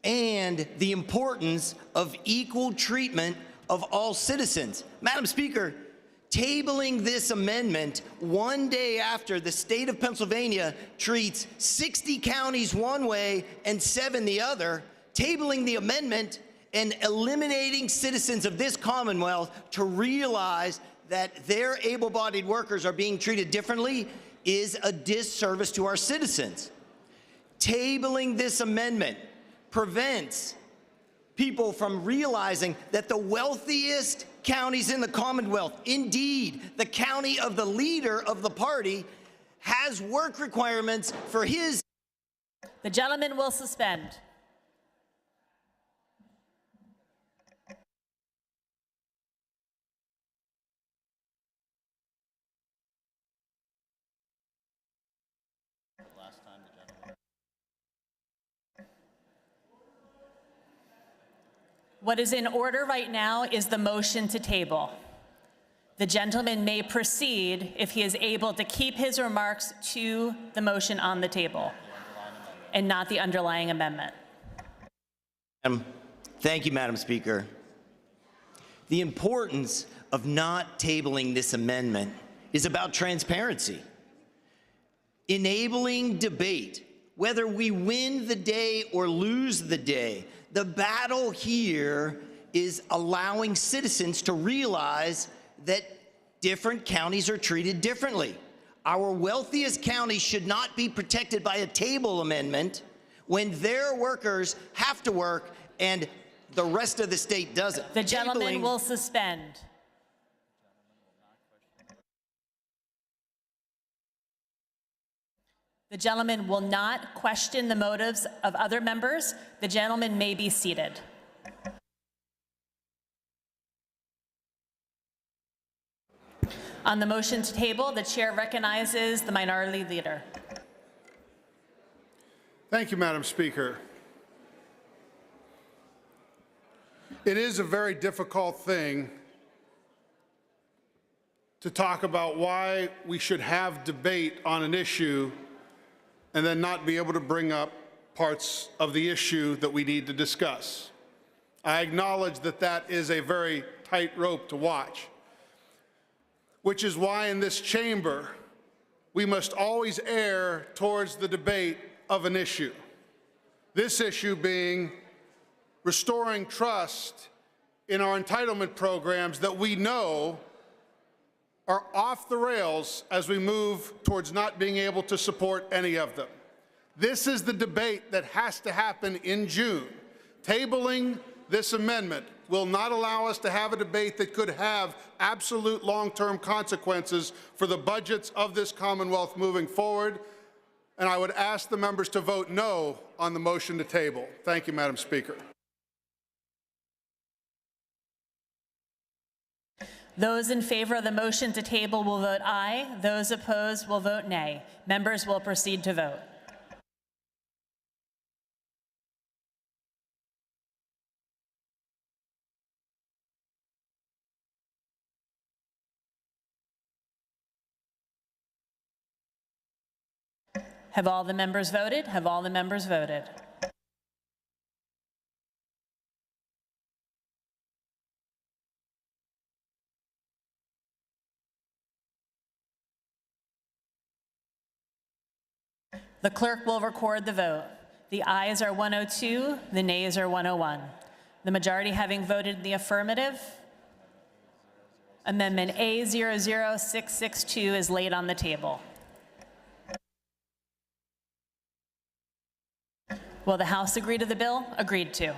and the importance of equal treatment of all citizens. Madam Speaker, tabling this amendment one day after the state of Pennsylvania treats 60 counties one way and 7 the other, tabling the amendment and eliminating citizens of this Commonwealth to realize that their able-bodied workers are being treated differently is a disservice to our citizens. Tabling this amendment prevents people from realizing that the wealthiest counties in the Commonwealth, indeed the county of the leader of the party, has work requirements for his. The gentleman will suspend. What is in order right now is the motion to table. The gentleman may proceed if he is able to keep his remarks to the motion on the table and not the underlying amendment. Thank you, Madam Speaker. The importance of not tabling this amendment is about transparency. Enabling debate, whether we win the day or lose the day. The battle here is allowing citizens to realize that different counties are treated differently. Our wealthiest counties should not be protected by a table amendment when their workers have to work and the rest of the state doesn't. The gentleman will suspend. The gentleman will not question the motives of other members. The gentleman may be seated. On the motion to table, the chair recognizes the minority leader. Thank you, Madam Speaker. It is a very difficult thing to talk about why we should have debate on an issue and then not be able to bring up parts of the issue that we need to discuss. I acknowledge that that is a very tight rope to watch, which is why in this chamber, we must always err towards the debate of an issue. This issue being restoring trust in our entitlement programs that we know are off the rails as we move towards not being able to support any of them. This is the debate that has to happen in June. Tabling this amendment will not allow us to have a debate that could have absolute long-term consequences for the budgets of this Commonwealth moving forward. And I would ask the members to vote no on the motion to table. Thank you, Madam Speaker. Those in favor of the motion to table will vote aye. Those opposed will vote nay. Members will proceed to vote. Have all the members voted? Have all the members voted? The clerk will record the vote. The ayes are 102, the nays are 101. The majority having voted in the affirmative, Amendment A00662 is laid on the table. Will the House agree to the bill? Agreed to.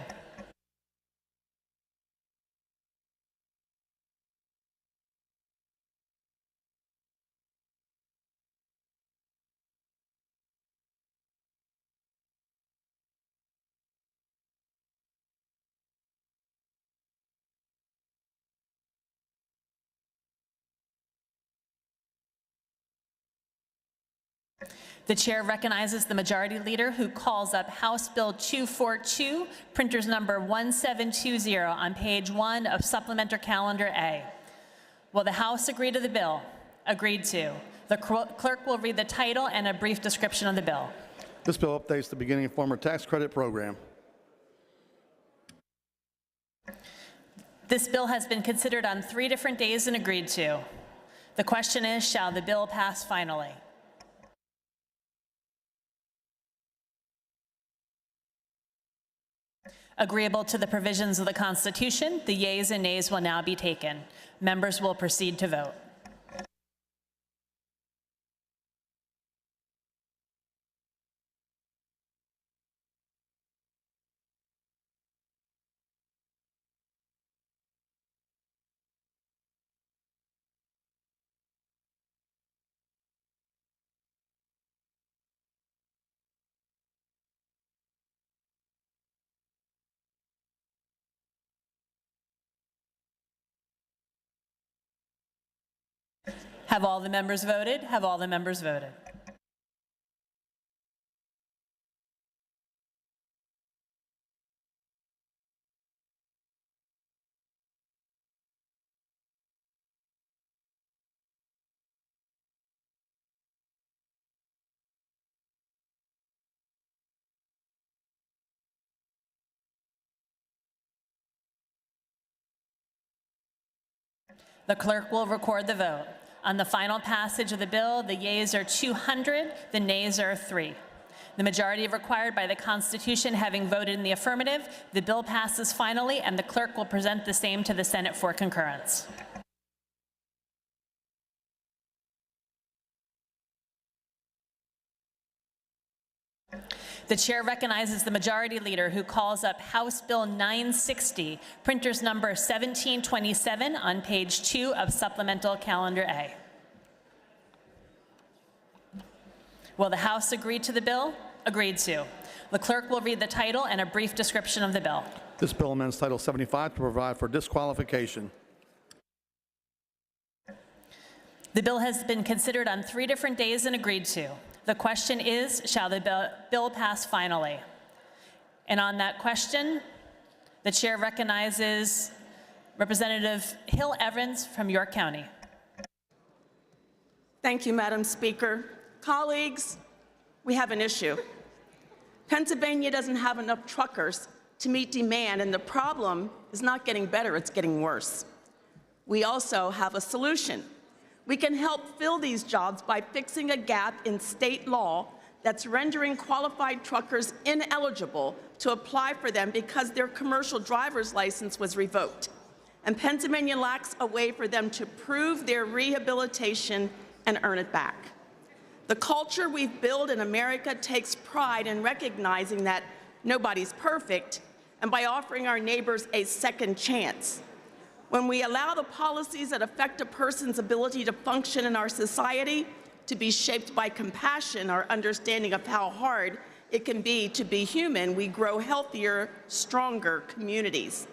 The chair recognizes the majority leader who calls up House Bill 242, printers number 1720 on page 1 of Supplemental Calendar A. Will the House agree to the bill? Agreed to. The clerk will read the title and a brief description of the bill. This bill updates the beginning farmer tax credit program. This bill has been considered on 3 different days and agreed to. The question is, shall the bill pass finally? Agreeable to the provisions of the Constitution, the yeas and nays will now be taken. Members will proceed to vote. Have all the members voted? Have all the members voted? The clerk will record the vote. On the final passage of the bill, the yeas are 200, the nays are 3. The majority required by the Constitution having voted in the affirmative, the bill passes finally, and the clerk will present the same to the Senate for concurrence. The chair recognizes the majority leader who calls up House Bill 960, printers number 1727 on page 2 of Supplemental Calendar A. Will the House agree to the bill? Agreed to. The clerk will read the title and a brief description of the bill. This bill amends Title 75 to provide for disqualification. The bill has been considered on 3 different days and agreed to. The question is, shall the bill pass finally? And on that question, the chair recognizes Representative Hill Evans from York County. Thank you, Madam Speaker. Colleagues, we have an issue. Pennsylvania doesn't have enough truckers to meet demand, and the problem is not getting better, it's getting worse. We also have a solution. We can help fill these jobs by fixing a gap in state law that's rendering qualified truckers ineligible to apply for them because their commercial driver's license was revoked. And Pennsylvania lacks a way for them to prove their rehabilitation and earn it back. The culture we've built in America takes pride in recognizing that nobody's perfect and by offering our neighbors a second chance. When we allow the policies that affect a person's ability to function in our society to be shaped by compassion, our understanding of how hard it can be to be human, we grow healthier, stronger communities.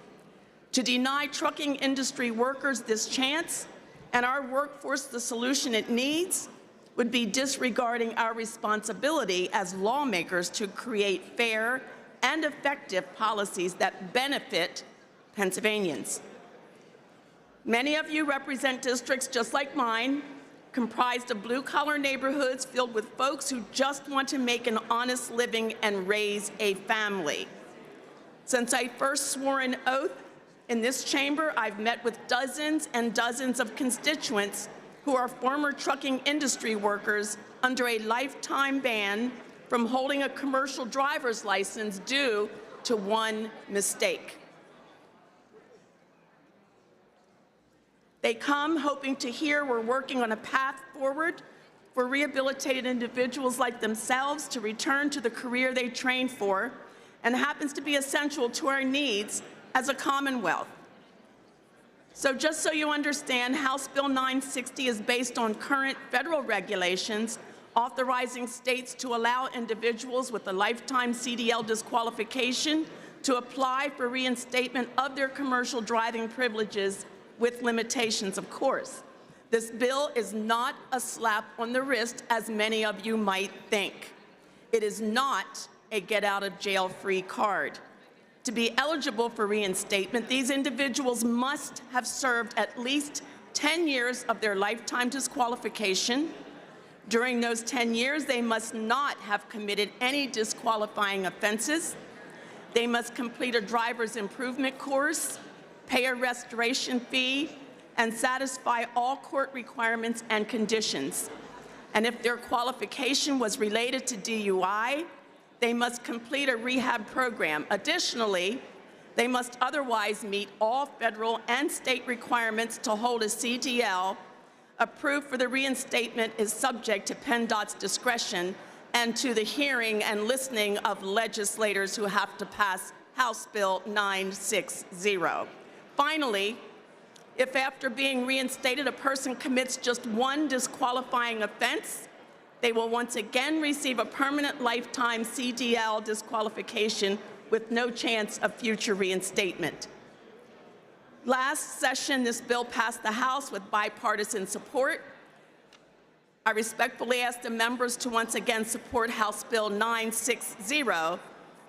To deny trucking industry workers this chance and our workforce the solution it needs would be disregarding our responsibility as lawmakers to create fair and effective policies that benefit Pennsylvanians. Many of you represent districts just like mine, comprised of blue-collar neighborhoods filled with folks who just want to make an honest living and raise a family. Since I first swore an oath in this chamber, I've met with dozens and dozens of constituents who are former trucking industry workers under a lifetime ban from holding a commercial driver's license due to one mistake. They come hoping to hear we're working on a path forward for rehabilitated individuals like themselves to return to the career they trained for and happens to be essential to our needs as a Commonwealth. So just so you understand, House Bill 960 is based on current federal regulations authorizing states to allow individuals with a lifetime CDL disqualification to apply for reinstatement of their commercial driving privileges with limitations, of course. This bill is not a slap on the wrist, as many of you might think. It is not a get-out-of-jail-free card. To be eligible for reinstatement, these individuals must have served at least 10 years of their lifetime disqualification. During those 10 years, they must not have committed any disqualifying offenses. They must complete a driver's improvement course, pay a restoration fee, and satisfy all court requirements and conditions. And if their qualification was related to DUI, they must complete a rehab program. Additionally, they must otherwise meet all federal and state requirements to hold a CDL. Approved for the reinstatement is subject to PennDOT's discretion and to the hearing and listening of legislators who have to pass House Bill 960. Finally, if after being reinstated a person commits just one disqualifying offense, they will once again receive a permanent lifetime CDL disqualification with no chance of future reinstatement. Last session, this bill passed the House with bipartisan support. I respectfully ask the members to once again support House Bill 960.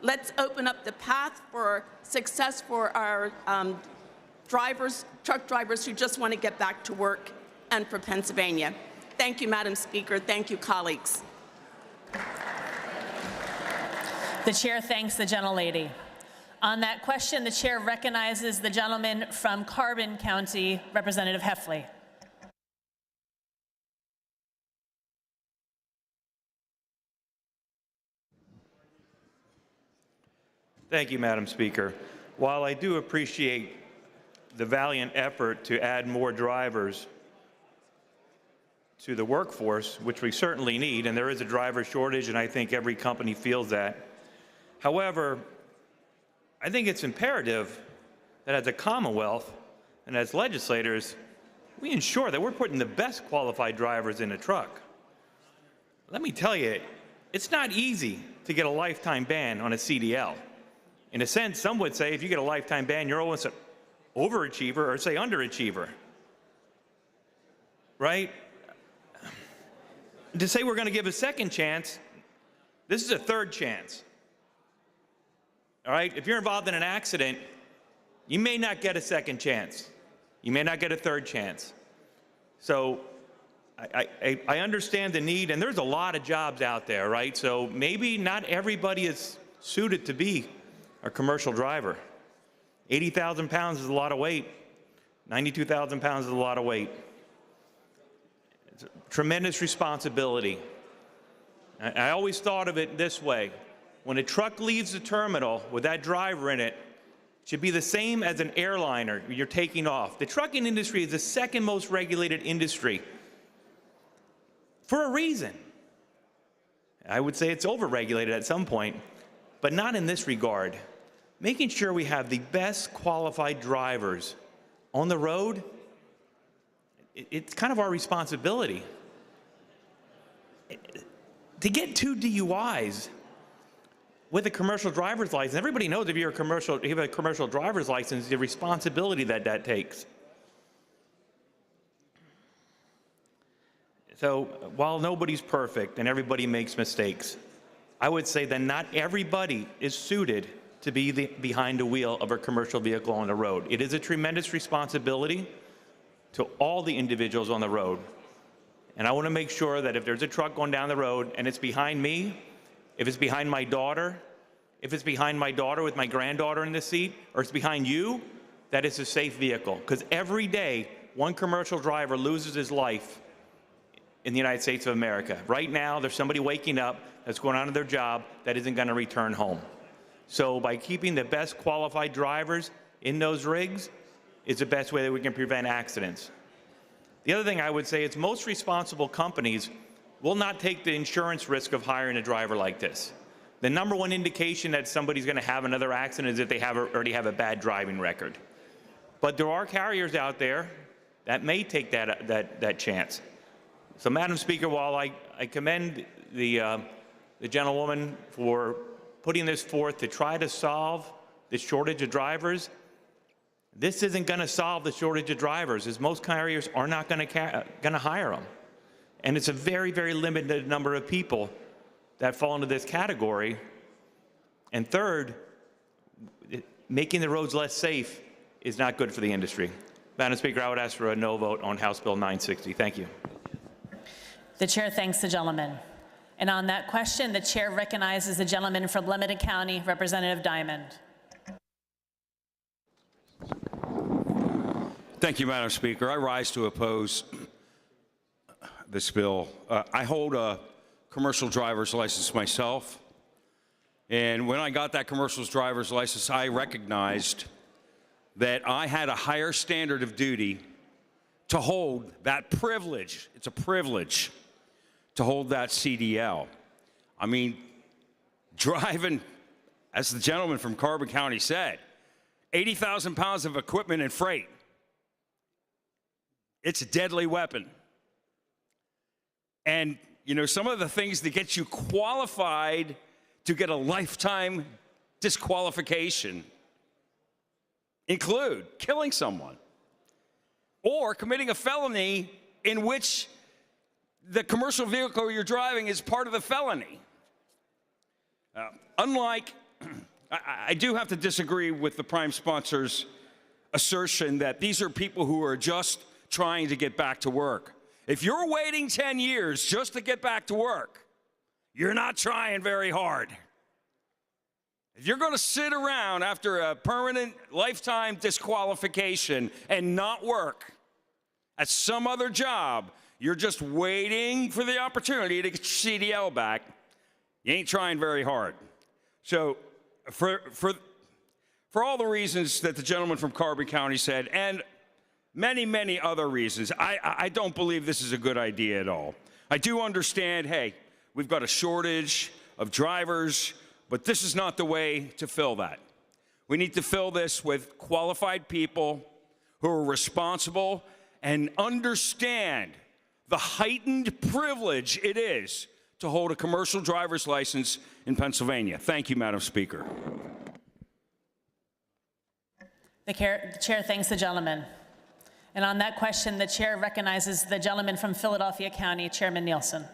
Let's open up the path for success for our truck drivers who just want to get back to work, and for Pennsylvania. Thank you, Madam Speaker. Thank you, colleagues. The chair thanks the gentlelady. On that question, the chair recognizes the gentleman from Carbon County, Representative Heffley. Thank you, Madam Speaker. While I do appreciate the valiant effort to add more drivers to the workforce, which we certainly need, and there is a driver shortage, and I think every company feels that. However, I think it's imperative that as a Commonwealth and as legislators, we ensure that we're putting the best qualified drivers in a truck. Let me tell you, it's not easy to get a lifetime ban on a CDL. In a sense, some would say if you get a lifetime ban, you're almost an overachiever or say underachiever, right? To say we're going to give a second chance, this is a third chance. All right, if you're involved in an accident, you may not get a second chance. You may not get a third chance. So I understand the need, and there's a lot of jobs out there, right? So maybe not everybody is suited to be a commercial driver. 80,000 pounds is a lot of weight. 92,000 pounds is a lot of weight. It's a tremendous responsibility. I always thought of it this way. When a truck leaves the terminal with that driver in it, it should be the same as an airliner you're taking off. The trucking industry is the second most regulated industry for a reason. I would say it's overregulated at some point, but not in this regard. Making sure we have the best qualified drivers on the road, it's kind of our responsibility. To get 2 DUIs with a commercial driver's license, everybody knows if you have a commercial driver's license, the responsibility that takes. So while nobody's perfect and everybody makes mistakes, I would say that not everybody is suited to be behind the wheel of a commercial vehicle on the road. It is a tremendous responsibility to all the individuals on the road. And I want to make sure that if there's a truck going down the road and it's behind me, if it's behind my daughter, if it's behind my daughter with my granddaughter in the seat, or it's behind you, that it's a safe vehicle. Because every day, one commercial driver loses his life in the United States of America. Right now, there's somebody waking up that's going on to their job that isn't going to return home. So by keeping the best qualified drivers in those rigs is the best way that we can prevent accidents. The other thing I would say is most responsible companies will not take the insurance risk of hiring a driver like this. The number one indication that somebody's going to have another accident is that they already have a bad driving record. But there are carriers out there that may take that chance. So, Madam Speaker, while I commend the gentlewoman for putting this forth to try to solve the shortage of drivers, this isn't going to solve the shortage of drivers, as most carriers are not going to hire them. And it's a very, very limited number of people that fall into this category. And third, making the roads less safe is not good for the industry. Madam Speaker, I would ask for a no vote on House Bill 960. Thank you. The chair thanks the gentleman. And on that question, the chair recognizes the gentleman from Lebanon County, Representative Diamond. Thank you, Madam Speaker. I rise to oppose this bill. I hold a commercial driver's license myself, and when I got that commercial driver's license, I recognized that I had a higher standard of duty to hold that privilege. It's a privilege to hold that CDL. I mean, driving, as the gentleman from Carbon County said, 80,000 pounds of equipment and freight. It's a deadly weapon. And, you know, some of the things that get you qualified to get a lifetime disqualification include killing someone or committing a felony in which the commercial vehicle you're driving is part of the felony. Unlike, I do have to disagree with the prime sponsor's assertion that these are people who are just trying to get back to work. If you're waiting 10 years just to get back to work, you're not trying very hard. If you're going to sit around after a permanent lifetime disqualification and not work at some other job, you're just waiting for the opportunity to get your CDL back, you ain't trying very hard. So for all the reasons that the gentleman from Carbon County said, and many, many other reasons, I don't believe this is a good idea at all. I do understand, hey, we've got a shortage of drivers, but this is not the way to fill that. We need to fill this with qualified people who are responsible and understand the heightened privilege it is to hold a commercial driver's license in Pennsylvania. Thank you, Madam Speaker. The chair thanks the gentleman. And on that question, the chair recognizes the gentleman from Philadelphia County, Chairman Nielsen.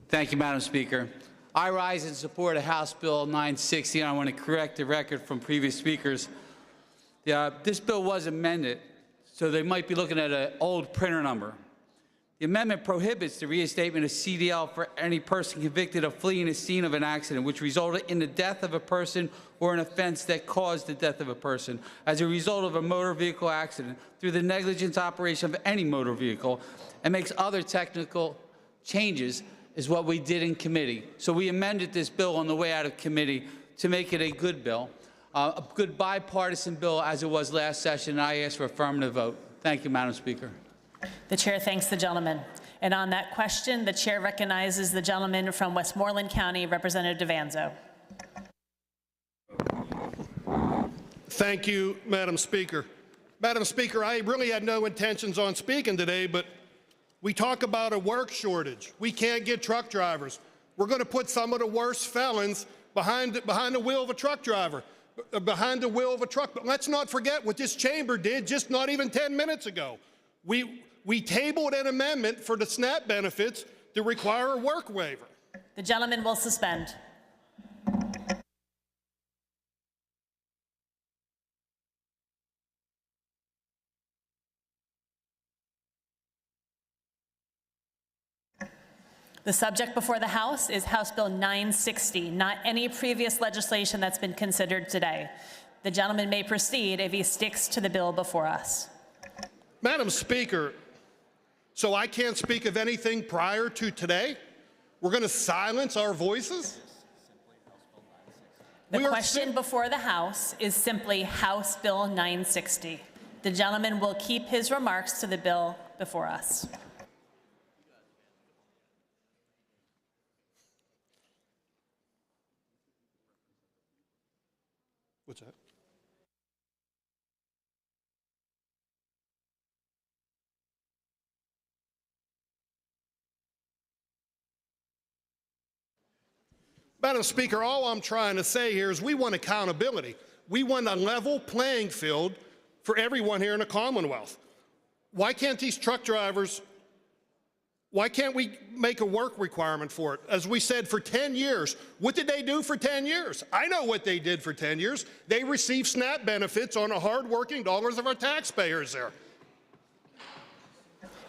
Thank you, Madam Speaker. I rise in support of House Bill 960, and I want to correct the record from previous speakers. This bill was amended, so they might be looking at an old printer number. The amendment prohibits the reinstatement of CDL for any person convicted of fleeing a scene of an accident which resulted in the death of a person or an offense that caused the death of a person as a result of a motor vehicle accident through the negligent operation of any motor vehicle, and makes other technical changes, is what we did in committee. So we amended this bill on the way out of committee to make it a good bill, a good bipartisan bill as it was last session, and I ask for affirmative vote. Thank you, Madam Speaker. The chair thanks the gentleman. And on that question, the chair recognizes the gentleman from Westmoreland County, Representative Devanzo. Thank you, Madam Speaker. Madam Speaker, I really had no intentions on speaking today, but we talk about a work shortage. We can't get truck drivers. We're going to put some of the worst felons behind the wheel of a truck driver, behind the wheel of a truck. But let's not forget what this chamber did just not even 10 minutes ago. We tabled an amendment for the SNAP benefits to require a work waiver. The gentleman will suspend. The subject before the House is House Bill 960, not any previous legislation that's been considered today. The gentleman may proceed if he sticks to the bill before us. Madam Speaker, so I can't speak of anything prior to today? We're going to silence our voices? The question before the House is simply House Bill 960. The gentleman will keep his remarks to the bill before us. What's that? Madam Speaker, all I'm trying to say here is we want accountability. We want a level playing field for everyone here in the Commonwealth. Why can't these truck drivers, why can't we make a work requirement for it? As we said, for 10 years. What did they do for 10 years? I know what they did for 10 years. They received SNAP benefits on the hard-working dollars of our taxpayers there.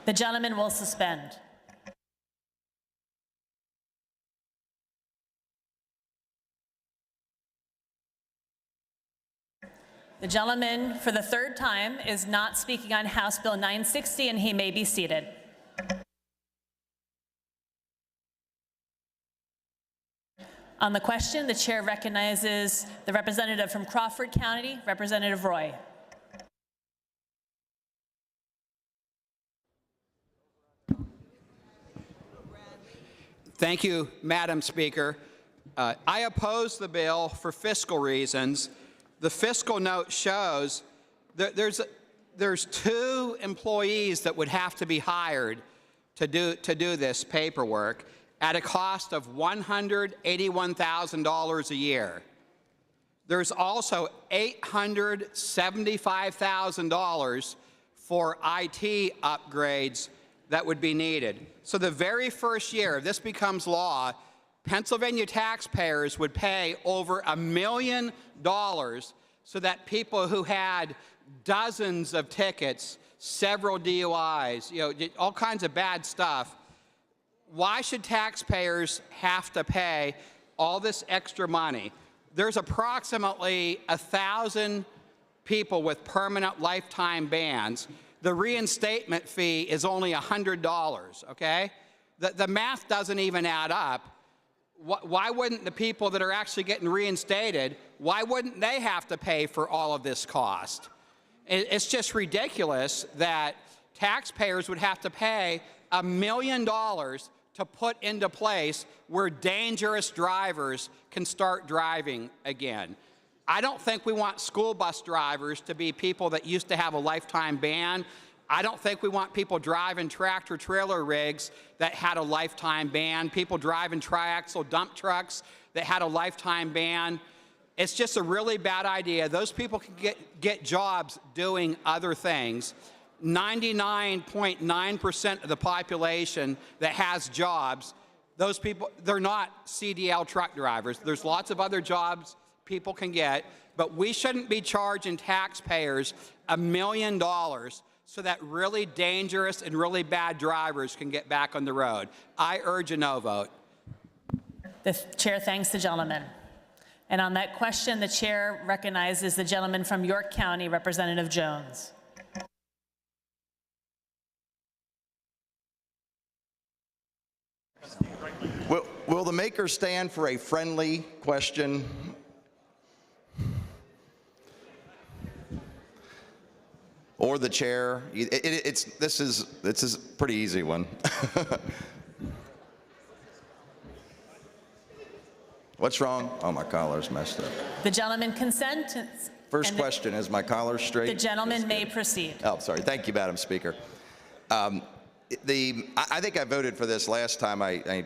The gentleman will suspend. The gentleman, for the third time, is not speaking on House Bill 960, and he may be seated. On the question, the chair recognizes the representative from Crawford County, Representative Roy. Thank you, Madam Speaker. I oppose the bill for fiscal reasons. The fiscal note shows that there's 2 employees that would have to be hired to do this paperwork at a cost of $181,000 a year. There's also $875,000 for IT upgrades that would be needed. So the very first year, if this becomes law, Pennsylvania taxpayers would pay over $1 million so that people who had dozens of tickets, several DUIs, all kinds of bad stuff, why should taxpayers have to pay all this extra money? There's approximately 1,000 people with permanent lifetime bans. The reinstatement fee is only $100, okay? The math doesn't even add up. Why wouldn't the people that are actually getting reinstated, why wouldn't they have to pay for all of this cost? It's just ridiculous that taxpayers would have to pay $1 million to put into place where dangerous drivers can start driving again. I don't think we want school bus drivers to be people that used to have a lifetime ban. I don't think we want people driving tractor-trailer rigs that had a lifetime ban, people driving triaxle dump trucks that had a lifetime ban. It's just a really bad idea. Those people can get jobs doing other things. 99.9% of the population that has jobs, those people, they're not CDL truck drivers. There's lots of other jobs people can get, but we shouldn't be charging taxpayers $1 million so that really dangerous and really bad drivers can get back on the road. I urge a no vote. The chair thanks the gentleman. And on that question, the chair recognizes the gentleman from York County, Representative Jones. Will the maker stand for a friendly question? Or the chair? This is a pretty easy one. What's wrong? Oh, my collar's messed up. The gentleman consents. First question, is my collar straight? The gentleman may proceed. Oh, sorry. Thank you, Madam Speaker. I think I voted for this last time. I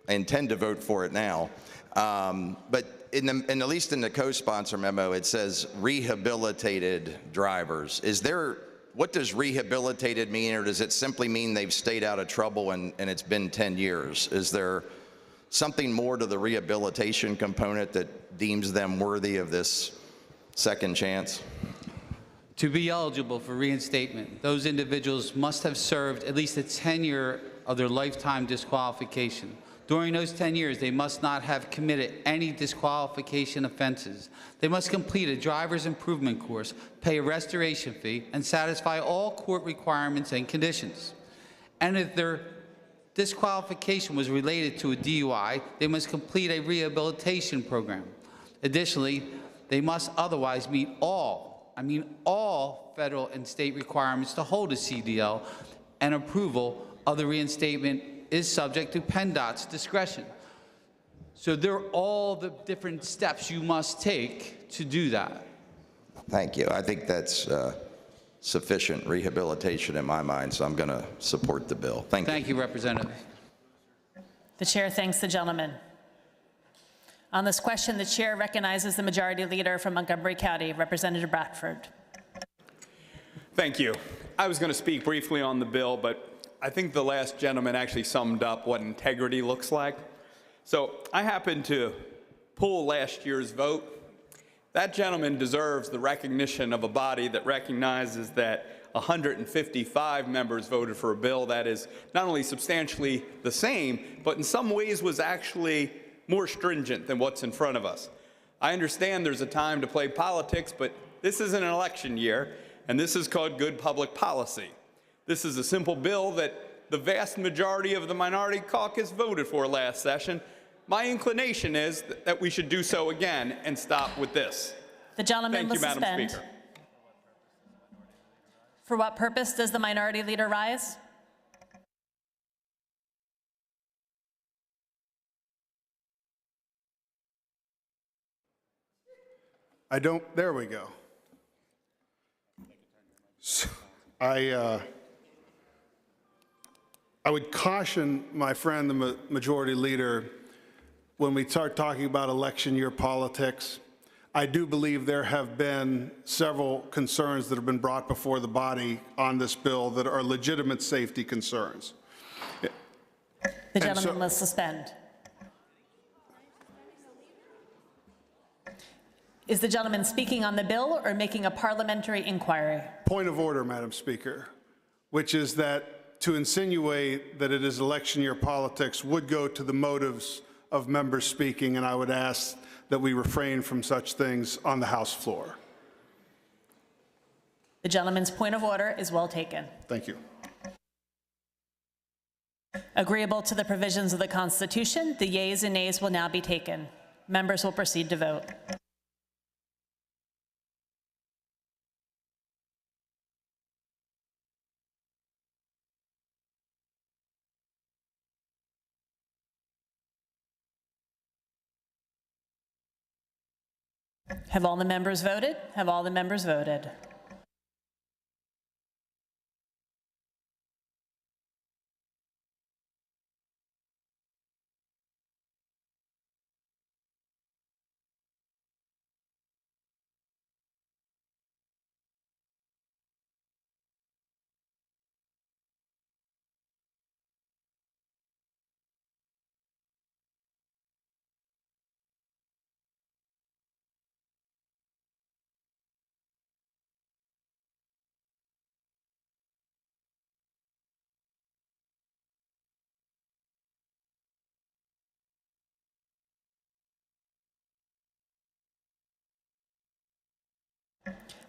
intend to vote for it now. But at least in the co-sponsor memo, it says rehabilitated drivers. What does rehabilitated mean, or does it simply mean they've stayed out of trouble and it's been 10 years? Is there something more to the rehabilitation component that deems them worthy of this second chance? To be eligible for reinstatement, those individuals must have served at least a tenure of their lifetime disqualification. During those 10 years, they must not have committed any disqualification offenses. They must complete a driver's improvement course, pay a restoration fee, and satisfy all court requirements and conditions. And if their disqualification was related to a DUI, they must complete a rehabilitation program. Additionally, they must otherwise meet all federal and state requirements to hold a CDL, and approval of the reinstatement is subject to PennDOT's discretion. So there are all the different steps you must take to do that. Thank you. I think that's sufficient rehabilitation in my mind, so I'm going to support the bill. Thank you. Thank you, Representative. The chair thanks the gentleman. On this question, the chair recognizes the majority leader from Montgomery County, Representative Bradford. Thank you. I was going to speak briefly on the bill, but I think the last gentleman actually summed up what integrity looks like. So I happened to pull last year's vote. That gentleman deserves the recognition of a body that recognizes that 155 members voted for a bill that is not only substantially the same, but in some ways was actually more stringent than what's in front of us. I understand there's a time to play politics, but this is an election year, and this is called good public policy. This is a simple bill that the vast majority of the minority caucus voted for last session. My inclination is that we should do so again and stop with this. The gentleman will Madam suspend. Speaker. For what purpose does the minority leader rise? There we go. So, I would caution my friend, the majority leader, when we start talking about election year politics. I do believe there have been several concerns that have been brought before the body on this bill that are legitimate safety concerns. The gentleman will suspend. Is the gentleman speaking on the bill or making a parliamentary inquiry? Point of order, Madam Speaker, which is that to insinuate that it is election year politics would go to the motives of members speaking, and I would ask that we refrain from such things on the House floor. The gentleman's point of order is well taken. Thank you. Agreeable to the provisions of the Constitution, the yeas and nays will now be taken. Members will proceed to vote. Have all the members voted? Have all the members voted?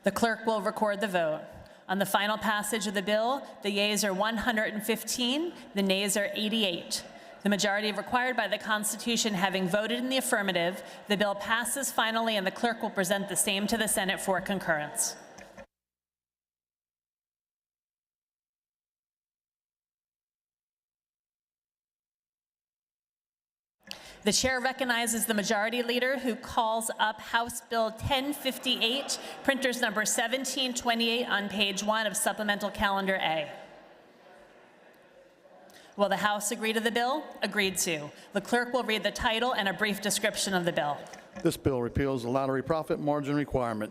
The clerk will record the vote. On the final passage of the bill, the yeas are 115, the nays are 88. The majority required by the Constitution having voted in the affirmative, the bill passes finally, and the clerk will present the same to the Senate for concurrence. The chair recognizes the majority leader who calls up House Bill 1058, printers number 1728 on page 1 of Supplemental Calendar A. Will the House agree to the bill? Agreed to. The clerk will read the title and a brief description of the bill. This bill repeals the lottery profit margin requirement.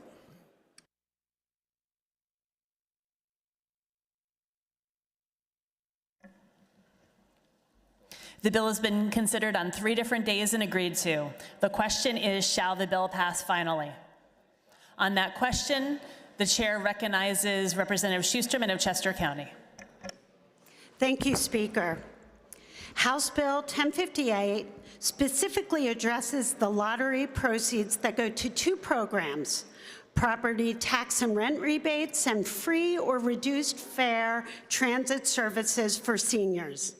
The bill has been considered on 3 different days and agreed to. The question is, shall the bill pass finally? On that question, the chair recognizes Representative Schusterman of Chester County. Thank you, Speaker. House Bill 1058 specifically addresses the lottery proceeds that go to two programs: property tax and rent rebates and free or reduced fare transit services for seniors.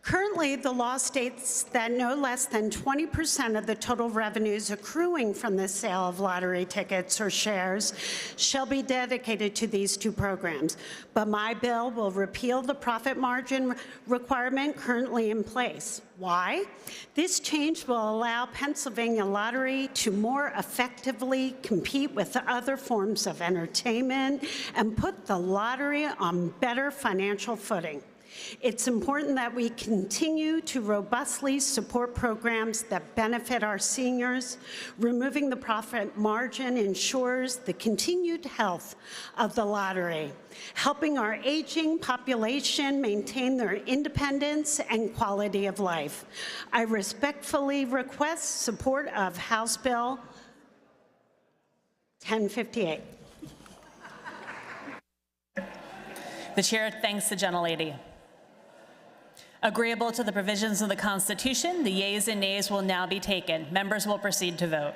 Currently, the law states that no less than 20% of the total revenues accruing from the sale of lottery tickets or shares shall be dedicated to these two programs. But my bill will repeal the profit margin requirement currently in place. Why? This change will allow Pennsylvania Lottery to more effectively compete with other forms of entertainment and put the lottery on better financial footing. It's important that we continue to robustly support programs that benefit our seniors. Removing the profit margin ensures the continued health of the lottery, helping our aging population maintain their independence and quality of life. I respectfully request support of House Bill 1058. The chair thanks the gentlelady. Agreeable to the provisions of the Constitution, the yeas and nays will now be taken. Members will proceed to vote.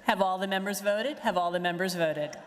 Have all the members voted? Have all the members voted?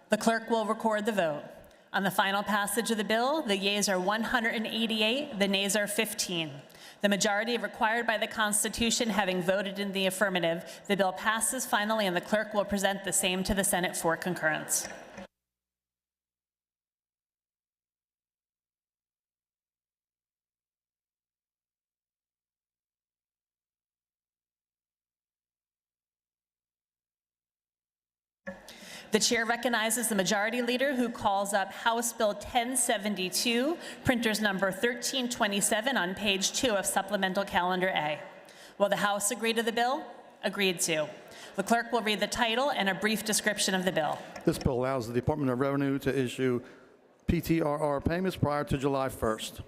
The clerk will record the vote. On the final passage of the bill, the yeas are 188, the nays are 15. The majority required by the Constitution having voted in the affirmative, the bill passes finally, and the clerk will present the same to the Senate for concurrence. The chair recognizes the majority leader who calls up House Bill 1072, printers number 1327 on page 2 of Supplemental Calendar A. Will the House agree to the bill? Agreed to. The clerk will read the title and a brief description of the bill. This bill allows the Department of Revenue to issue PTRR payments prior to July 1st.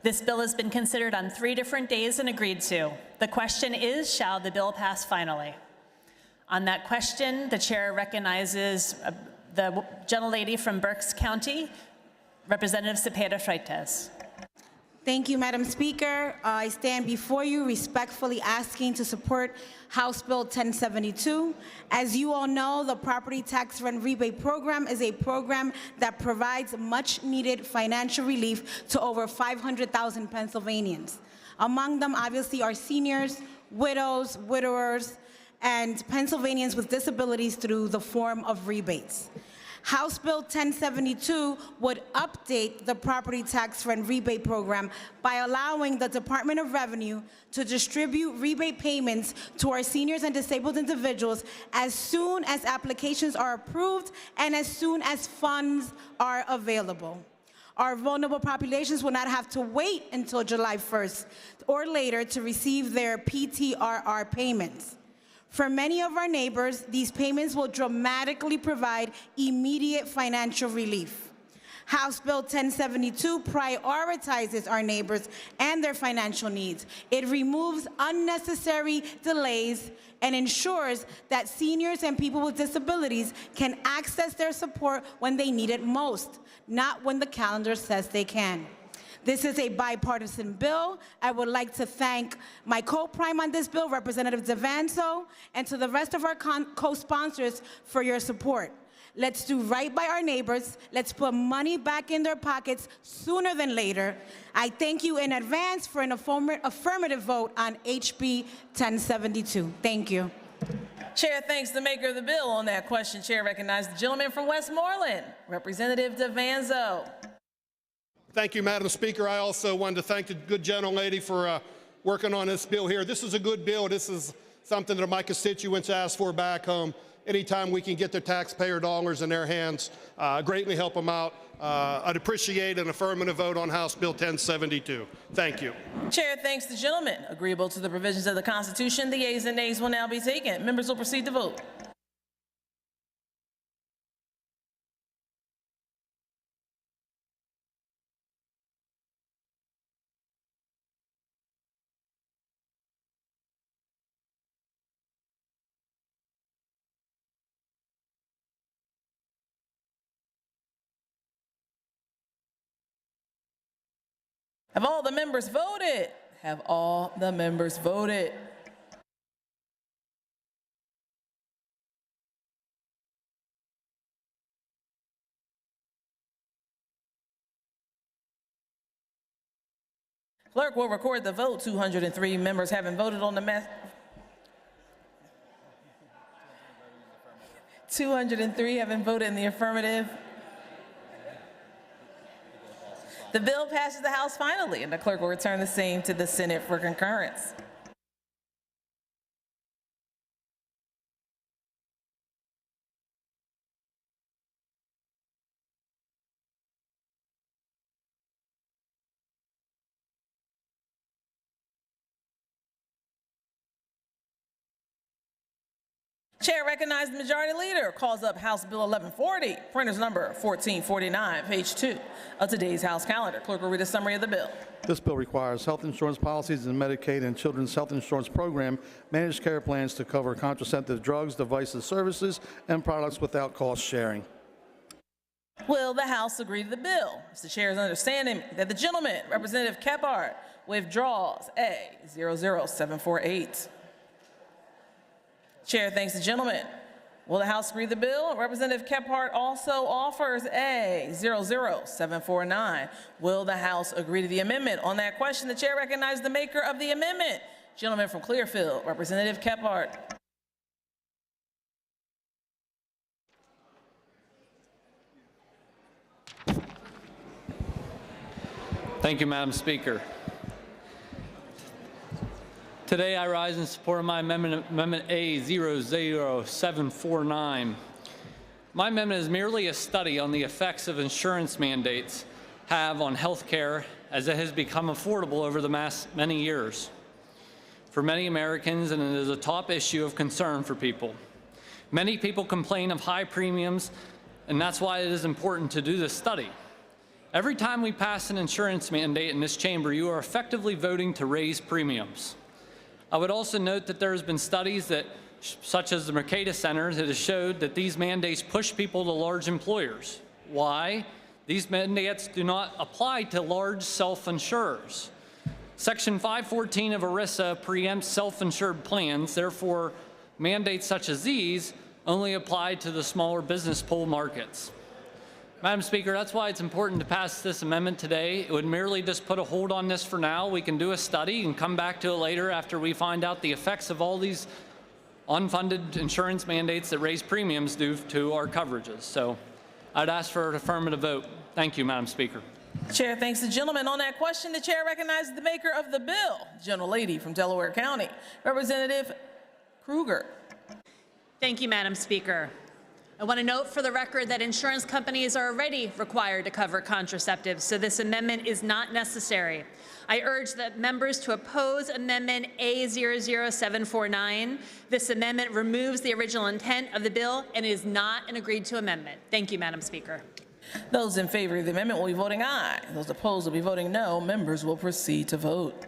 This bill has been considered on 3 different days and agreed to. The question is, shall the bill pass finally? On that question, the chair recognizes the gentlelady from Berks County, Representative Cepeda Freitas. Thank you, Madam Speaker. I stand before you respectfully asking to support House Bill 1072. As you all know, the Property Tax Rent Rebate Program is a program that provides much-needed financial relief to over 500,000 Pennsylvanians. Among them, obviously, are seniors, widows, widowers, and Pennsylvanians with disabilities through the form of rebates. House Bill 1072 would update the property tax rent rebate program by allowing the Department of Revenue to distribute rebate payments to our seniors and disabled individuals as soon as applications are approved and as soon as funds are available. Our vulnerable populations will not have to wait until July 1st or later to receive their PTRR payments. For many of our neighbors, these payments will dramatically provide immediate financial relief. House Bill 1072 prioritizes our neighbors and their financial needs. It removes unnecessary delays and ensures that seniors and people with disabilities can access their support when they need it most, not when the calendar says they can. This is a bipartisan bill. I would like to thank my co-prime on this bill, Representative Devanzo, and to the rest of our co-sponsors for your support. Let's do right by our neighbors. Let's put money back in their pockets sooner than later. I thank you in advance for an affirmative vote on HB 1072. Thank you. Chair thanks the maker of the bill. On that question, Chair recognizes the gentleman from Westmoreland, Representative Devanzo. Thank you, Madam Speaker. I also wanted to thank the good gentlelady for working on this bill here. This is a good bill. This is something that my constituents asked for back home. Anytime we can get their taxpayer dollars in their hands, greatly help them out. I'd appreciate an affirmative vote on House Bill 1072. Thank you. Chair thanks the gentleman. Agreeable to the provisions of the Constitution, the yeas and nays will now be taken. Members will proceed to vote. Have all the members voted? Have all the members voted? Clerk will record the vote. 203 members having voted on the 203 having voted in the affirmative. The bill passes the House finally, and the clerk will return the same to the Senate for concurrence. Chair recognizes the Majority Leader, calls up House Bill 1140, printer's number 1449, page 2 of today's House calendar. Clerk will read a summary of the bill. This bill requires health insurance policies in Medicaid and Children's Health Insurance Program managed care plans to cover contraceptive drugs, devices, services, and products without cost sharing. Will the House agree to the bill? It's the Chair's understanding that the gentleman, Representative Kephart, withdraws A00748. Chair thanks the gentleman. Will the House agree to the bill? Representative Kephart also offers A00749. Will the House agree to the amendment? On that question, the Chair recognizes the maker of the amendment, gentleman from Clearfield, Representative Kephart. Thank you, Madam Speaker. Today, I rise in support of my amendment, Amendment A00749. My amendment is merely a study on the effects of insurance mandates have on health care as it has become affordable over the many years. For many Americans, and it is a top issue of concern for people. Many people complain of high premiums, and that's why it is important to do this study. Every time we pass an insurance mandate in this chamber, you are effectively voting to raise premiums. I would also note that there has been studies that, such as the Mercatus Center, that has showed that these mandates push people to large employers. Why? These mandates do not apply to large self-insurers. Section 514 of ERISA preempts self-insured plans. Therefore, mandates such as these only apply to the smaller business pool markets. Madam Speaker, that's why it's important to pass this amendment today. It would merely just put a hold on this for now. We can do a study and come back to it later after we find out the effects of all these unfunded insurance mandates that raise premiums due to our coverages. So I'd ask for an affirmative vote. Thank you, Madam Speaker. Chair thanks the gentleman. On that question, the Chair recognizes the maker of the bill, gentlelady from Delaware County, Representative Krueger. Thank you, Madam Speaker. I want to note for the record that insurance companies are already required to cover contraceptives, so this amendment is not necessary. I urge that members to oppose Amendment A00749. This amendment removes the original intent of the bill and is not an agreed-to amendment. Thank you, Madam Speaker. Those in favor of the amendment will be voting aye. Those opposed will be voting no. Members will proceed to vote.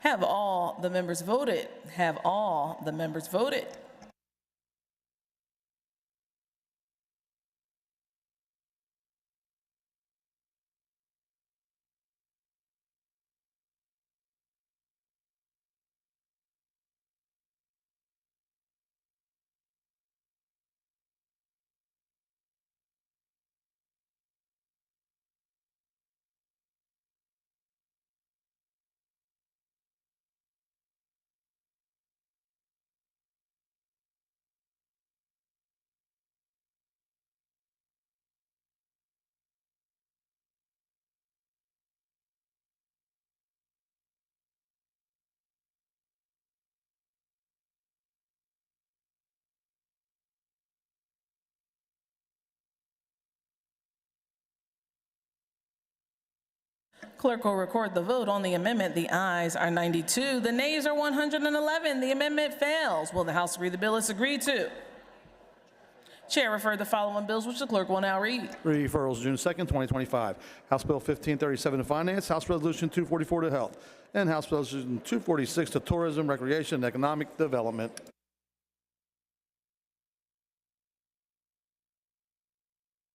Have all the members voted? Have all the members voted? Clerk will record the vote on the amendment. The ayes are 92. The nays are 111. The amendment fails. Will the House read the bill as agreed to? Chair referred the following bills, which the clerk will now read. Referrals, June 2nd, 2025. House Bill 1537 to Finance, House Resolution 244 to Health, and House Resolution 246 to Tourism, Recreation, and Economic Development.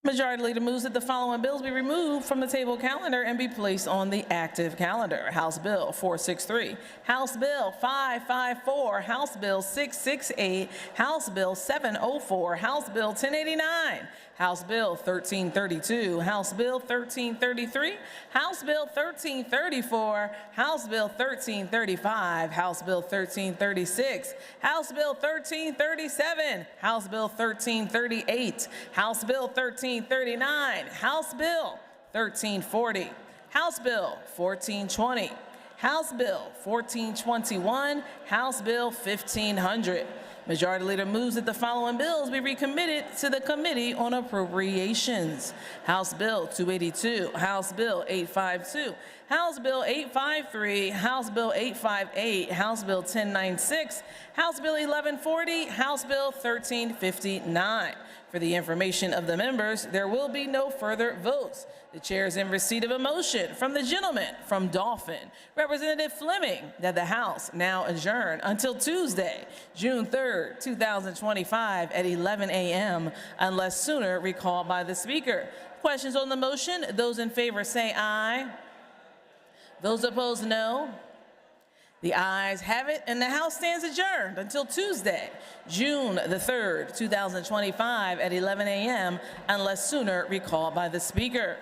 Majority Leader moves that the following bills be removed from the table calendar and be placed on the active calendar. House Bill 463, House Bill 554, House Bill 668, House Bill 704, House Bill 1089, House Bill 1332, House Bill 1333, House Bill 1334, House Bill 1335, House Bill 1336, House Bill 1337, House Bill 1338, House Bill 1339, House Bill 1340, House Bill 1420, House Bill 1421, House Bill 1500. Majority Leader moves that the following bills be recommitted to the Committee on Appropriations. House Bill 282, House Bill 852, House Bill 853, House Bill 858, House Bill 1096, House Bill 1140, House Bill 1359. For the information of the members, there will be no further votes. The chair is in receipt of a motion from the gentleman from Dauphin, Representative Fleming, that the House now adjourn until Tuesday, June 3rd, 2025 at 11 a.m. unless sooner recalled by the Speaker. Questions on the motion? Those in favor say aye. Those opposed, no. The ayes have it, and the House stands adjourned until Tuesday, June the 3rd, 2025 at 11 a.m. unless sooner recalled by the Speaker.